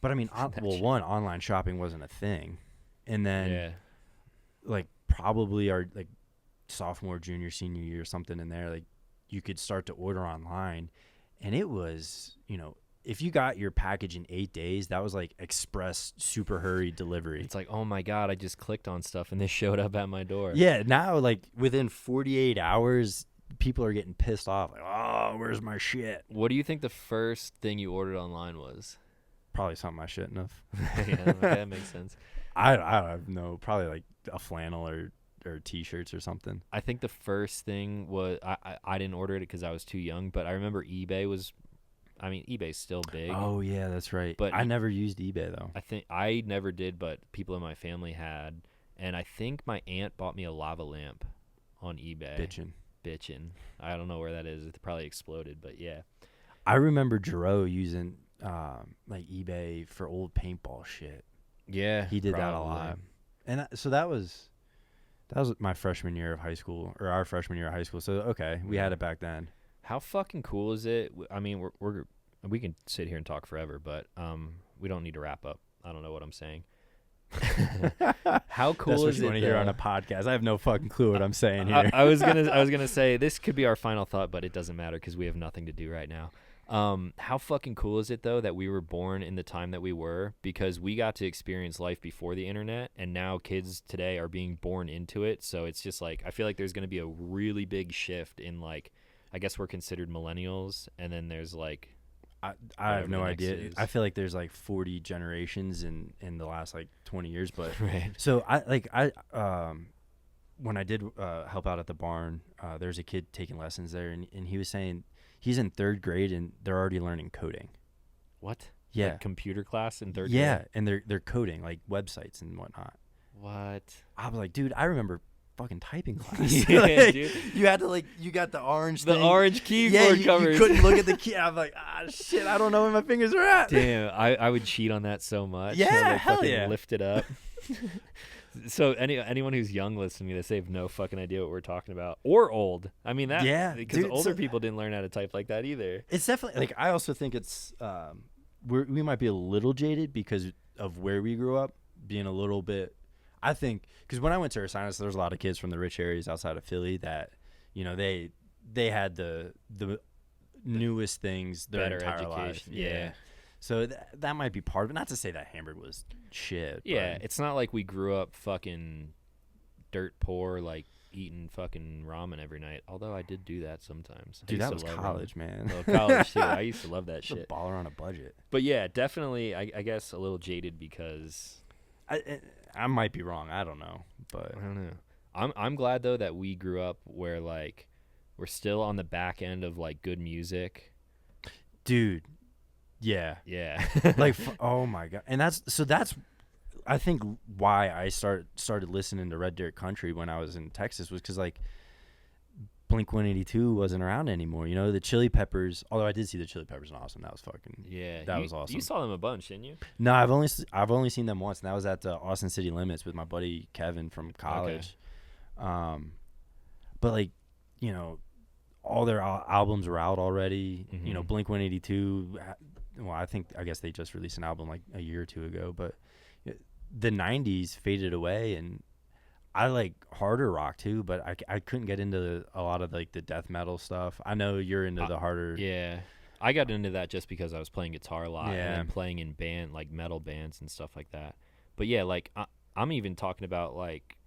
but I mean, That shit. one, online shopping wasn't a thing, and then Yeah. like probably our like sophomore, junior, senior year, something in there, like you could start to order online, and it was if you got your package in 8 days, that was like express super hurry delivery. It's like, oh my god, I just clicked on stuff and this showed up at my door. Yeah, now like within 48 hours, people are getting pissed off. Like, oh, where's my shit? What do you think the first thing you ordered online was? Probably something I shouldn't have. Yeah, okay, that makes sense. I don't know. Probably like a flannel or t-shirts or something. I think the first thing was I didn't order it because I was too young, but I remember eBay was. I mean, eBay's still big. Oh yeah, that's right. But I never used eBay though. I think I never did, but people in my family had, and I think my aunt bought me a lava lamp on eBay. Bitchin'. I don't know where that is. It probably exploded, but yeah. I remember Jero using like eBay for old paintball shit. Yeah, He did that a probably. lot, and so that was That was my freshman year of high school, or our freshman year of high school. So okay, we had it back then. How fucking cool is it? I mean, we can sit here and talk forever, but we don't need to wrap up. I don't know what I'm saying. How cool That's what is you it want to hear on a podcast. I have no fucking clue what I'm saying here. I was gonna say this could be our final thought, but it doesn't matter because we have nothing to do right now. How fucking cool is it though that we were born in the time that we were, because we got to experience life before the internet, and now kids today are being born into it. So it's just like, I feel like there's gonna be a really big shift in, like, I guess we're considered millennials, and then there's like, I have no idea. I feel like there's like 40 generations in the last like 20 years, but right. So when I did help out at the barn, there's a kid taking lessons there, and he was saying he's in 3rd grade and they're already learning coding. What? Yeah. Like computer class in 3rd grade? Yeah, and they're coding like websites and whatnot. What? I was like, dude, I remember fucking typing class. Yeah, like, dude. You had to like, you got the orange The thing. orange keyboard you covers. couldn't look at the key. I'm like, shit, I don't know where my fingers are at. Damn, I would cheat on that so much. Yeah, I would hell fucking yeah. lift it up. So anyone who's young listening to this, they have no fucking idea what we're talking about, or old. I mean that. Yeah, because dude, older people didn't learn how to type like that either. It's definitely like, I also think it's we might be a little jaded because of where we grew up, being a little bit. I think because when I went to Ursinus, there's a lot of kids from the rich areas outside of Philly that, you know, they had the newest things their Better entire education. life. Yeah. So that might be part of it. Not to say that Hamburg was shit. Yeah, but it's not like we grew up fucking dirt poor, like eating fucking ramen every night. Although I did do that sometimes. dude, that was college, man. Well, college too. I used to love that Just a shit. baller on a budget. But yeah, definitely. I guess a little jaded because I might be wrong. I don't know, but I don't know. I'm glad though that we grew up where like we're still on the back end of like good music. dude, yeah, Yeah. like oh my god, and that's I think why I started listening to Red Dirt Country when I was in Texas was because like Blink-182 wasn't around anymore. You know, the Chili Peppers. Although I did see the Chili Peppers in Austin, that was fucking that was awesome. You saw them a bunch, didn't you? No, I've only seen them once, and that was at Austin City Limits with my buddy Kevin from college. Okay. But like, you know, all their albums were out already. Mm-hmm. You know, Blink-182. Well, I guess they just released an album like a year or two ago, but the 90s faded away, and I like harder rock too, but I couldn't get into a lot of like the death metal stuff. I know you're into the harder. Yeah. I got into that just because I was playing guitar a lot Yeah. and then playing in like metal bands and stuff like that. But yeah, like I'm even talking about like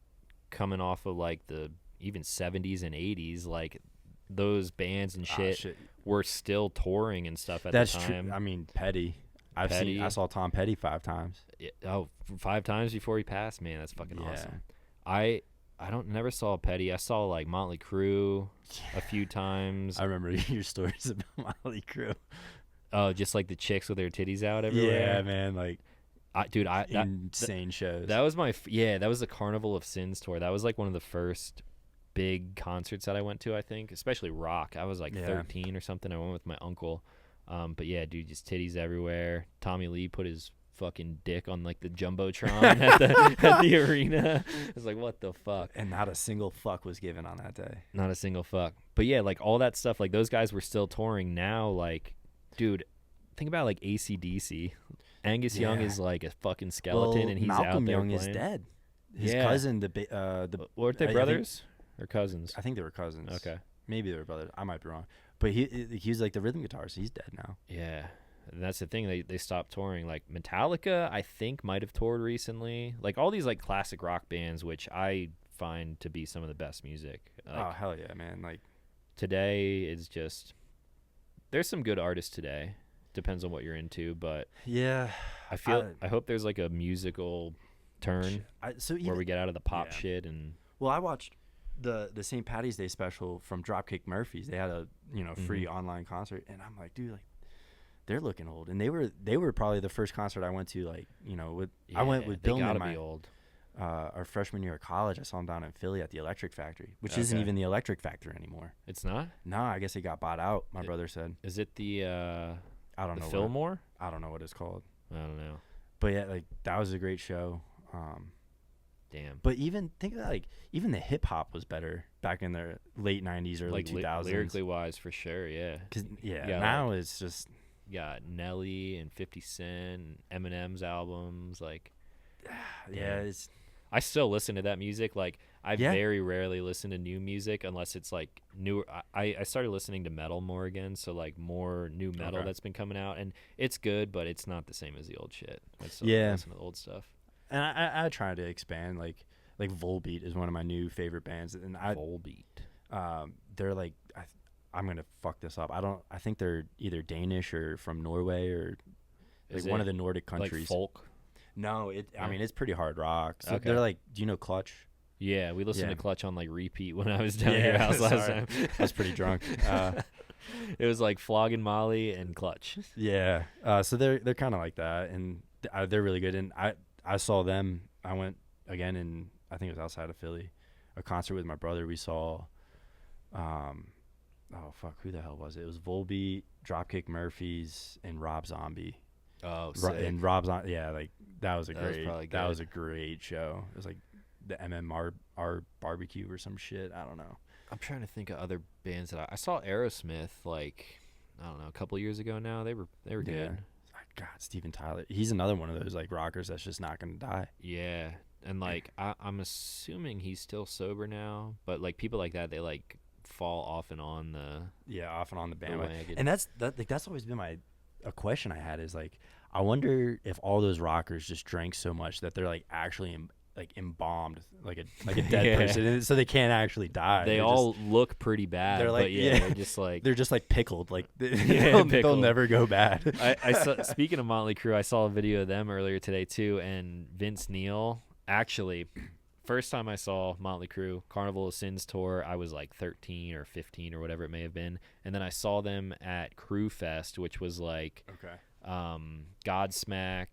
coming off of like the even 70s and 80s, like those bands and shit were still touring and stuff at the time. That's true. I mean, Petty. I saw Tom Petty 5 times. Yeah, 5 times before he passed, man. That's fucking Yeah. awesome. I never saw Petty. I saw like Motley Crue a few times. I remember your stories about Motley Crue. Oh, just like the chicks with their titties out everywhere. Yeah, man. Like, insane shows. That was that was the Carnival of Sins tour. That was like one of the first big concerts that I went to, I think, especially rock. I was like 13 or something. I went with my uncle. But yeah, dude, just titties everywhere. Tommy Lee put his fucking dick on like the jumbotron at the arena. I was like, what the fuck? And not a single fuck was given on that day. Not a single fuck. But yeah, like all that stuff, like those guys were still touring. Now, like, dude, think about like AC/DC. Angus Young is like a fucking skeleton, and he's Malcolm out there Young playing. is dead. His cousin, weren't they brothers or cousins? I think they were cousins. Okay, maybe they were brothers. I might be wrong. But he was like the rhythm guitarist. He's dead now. Yeah. And that's the thing. They stopped touring. Like Metallica, I think, might have toured recently. Like all these like classic rock bands, which I find to be some of the best music. Like, oh hell yeah, man! Like today is just there's some good artists today. Depends on what you're into, but yeah, I hope there's like a musical turn where we get out of the pop shit and. Well, I watched the St. Patty's Day special from Dropkick Murphys. They had a free online concert, and I'm like, dude, like. They're looking old, and they were probably the first concert I went to. Like, you know, I went with Bill in my our freshman year of college. I saw them down in Philly at the Electric Factory, which isn't even the Electric Factory anymore. It's not? No, I guess it got bought out. My brother said. Is it the I don't know Damn. But even think about even the hip hop was better back in the late 90s, early Like 2000s. lyrically wise, for sure. Yeah. 'Cause, Yeah, now it's just Nelly and 50 Cent, and Eminem's albums. Like, yeah, damn. it's I still listen to that music. Like, I Yeah. very rarely listen to new music unless it's like newer. I started listening to metal more again, so like more new metal Okay. that's been coming out, and it's good, but it's not the same as the old shit. I still Yeah. listen to the old stuff. and I try to expand like Volbeat is one of my new favorite bands, and Volbeat. they're like I'm gonna fuck this up. I think they're either Danish or from Norway or Is like one it of the Nordic like countries. folk? No, I Yeah. mean it's pretty hard rock. So Okay. they're like, do you know Clutch? Yeah, we listened Yeah. to Clutch on like repeat when I was down at Yeah, your house last sorry. time. I was pretty drunk. It was like Flogging Molly and Clutch. Yeah. So they're kind of like that, and they're really good. And I saw them. I went again, and I think it was outside of Philly, a concert with my brother. We saw, oh fuck, who the hell was it? It was Volbeat, Dropkick Murphys, and Rob Zombie. Oh, sick. And Rob Zombie, yeah, like that was probably that was good. a great show. It was like the MMR barbecue or some shit. I don't know. I'm trying to think of other bands that I saw. Aerosmith, like, I don't know, a couple years ago now. They were good. God, Steven Tyler. He's another one of those like rockers that's just not gonna die. Yeah, and like I'm assuming he's still sober now, but like people like that, they like fall off and on the Off and on the bandwagon. wagon. And that's always been a question I had is like, I wonder if all those rockers just drank so much that they're like actually embalmed like a dead Yeah. person, and so they can't actually die. They They're all look pretty bad. they're like- but yeah, yeah. they're just like they're just like pickled. Like Yeah, they'll pickled. never go bad. I saw, speaking of Motley Crue, I saw a video of them earlier today too, and Vince Neil. Actually, first time I saw Motley Crue, Carnival of Sins tour, I was like 13 or 15 or whatever it may have been, and then I saw them at Crue Fest, which was like Okay. Godsmack.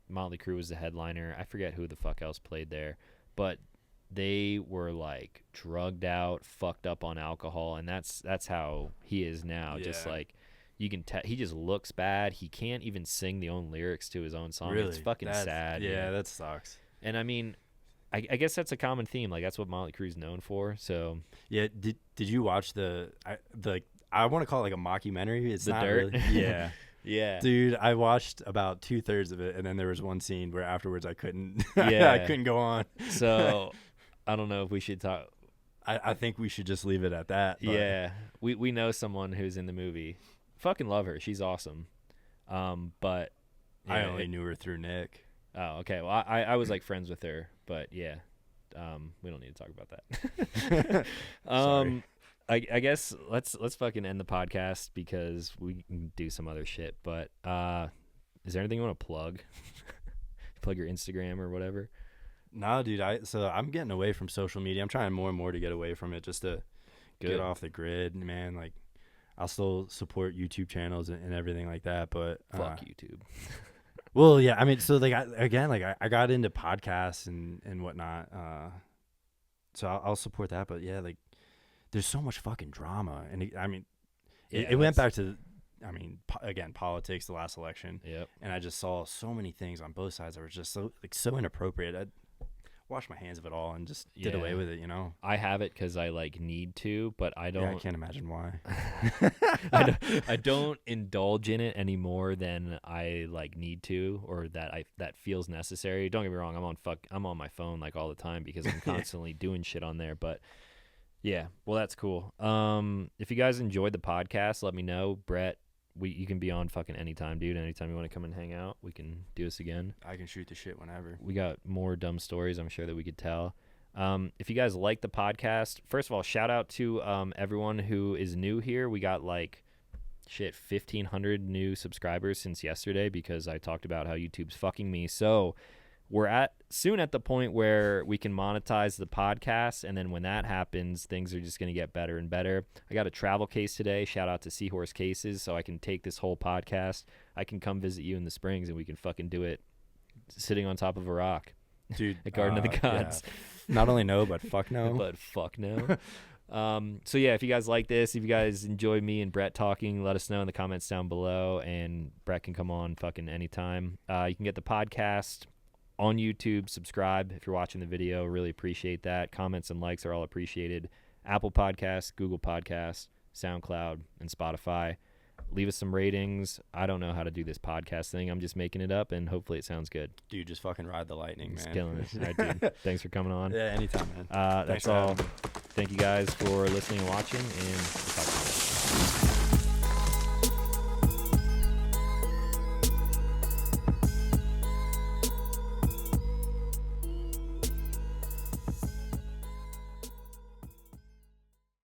Motley Crue was the headliner. I forget who the fuck else played there, but they were like drugged out, fucked up on alcohol, and that's how he is now. Just Yeah. like you can tell, he just looks bad. He can't even sing the own lyrics to his own song. Really? It's fucking sad. Yeah, man. that sucks. And I mean, I guess that's a common theme. Like that's what Motley Crue's known for. So Yeah. Did you watch I want to call it like a mockumentary. It's The not Dirt? really. Yeah. yeah, Dude, I watched about 2/3 of it, and then there was one scene where afterwards I couldn't. Yeah. I couldn't go on. so I don't know if we should talk. I think we should just leave it at that. But Yeah, we know someone who's in the movie. Fucking love her. She's awesome. But I yeah, only knew her through Nick. Oh, okay. Well, I was like friends with her, but yeah, we don't need to talk about that. Sorry. I guess let's fucking end the podcast because we can do some other shit. But is there anything you want to plug? Plug your Instagram or whatever. No, dude. I'm getting away from social media. I'm trying more and more to get away from it, just to Good. get off the grid, man. Like, I'll still support YouTube channels and everything like that, but Fuck YouTube. Well, yeah. I mean, so like I got into podcasts and whatnot. So I'll support that, but yeah, like there's so much fucking drama, and it went back to, again, politics, the last election, Yep. and I just saw so many things on both sides that were just so inappropriate. I washed my hands of it all and just did away with it, you know. I have it because I like need to, but I don't. Yeah, I can't imagine why. I don't indulge in it any more than I like need to, or that feels necessary. Don't get me wrong, I'm on my phone like all the time because I'm constantly doing shit on there. But yeah, well, that's cool. If you guys enjoyed the podcast, let me know. Brett, you can be on fucking anytime, dude. Anytime you want to come and hang out, we can do this again. I can shoot the shit whenever. We got more dumb stories I'm sure that we could tell. If you guys like the podcast, first of all, shout out to everyone who is new here. We got 1,500 new subscribers since yesterday because I talked about how YouTube's fucking me. So we're soon at the point where we can monetize the podcast, and then when that happens, things are just going to get better and better. I got a travel case today. Shout out to Seahorse Cases, so I can take this whole podcast. I can come visit you in the Springs, and we can fucking do it sitting on top of a rock. Dude, At Garden of the Gods. Yeah. Not only no, but fuck no. But fuck no. So yeah, if you guys like this, if you guys enjoy me and Brett talking, let us know in the comments down below, and Brett can come on fucking anytime. You can get the podcast on YouTube, subscribe if you're watching the video. Really appreciate that. Comments and likes are all appreciated. Apple Podcasts, Google Podcasts, SoundCloud, and Spotify. Leave us some ratings. I don't know how to do this podcast thing. I'm just making it up, and hopefully it sounds good. Dude, just fucking ride the lightning, Just man. killing it. All right, dude. Thanks for coming on. Yeah, anytime, man. That's all. Thank you guys for listening and watching, and we'll talk to you later.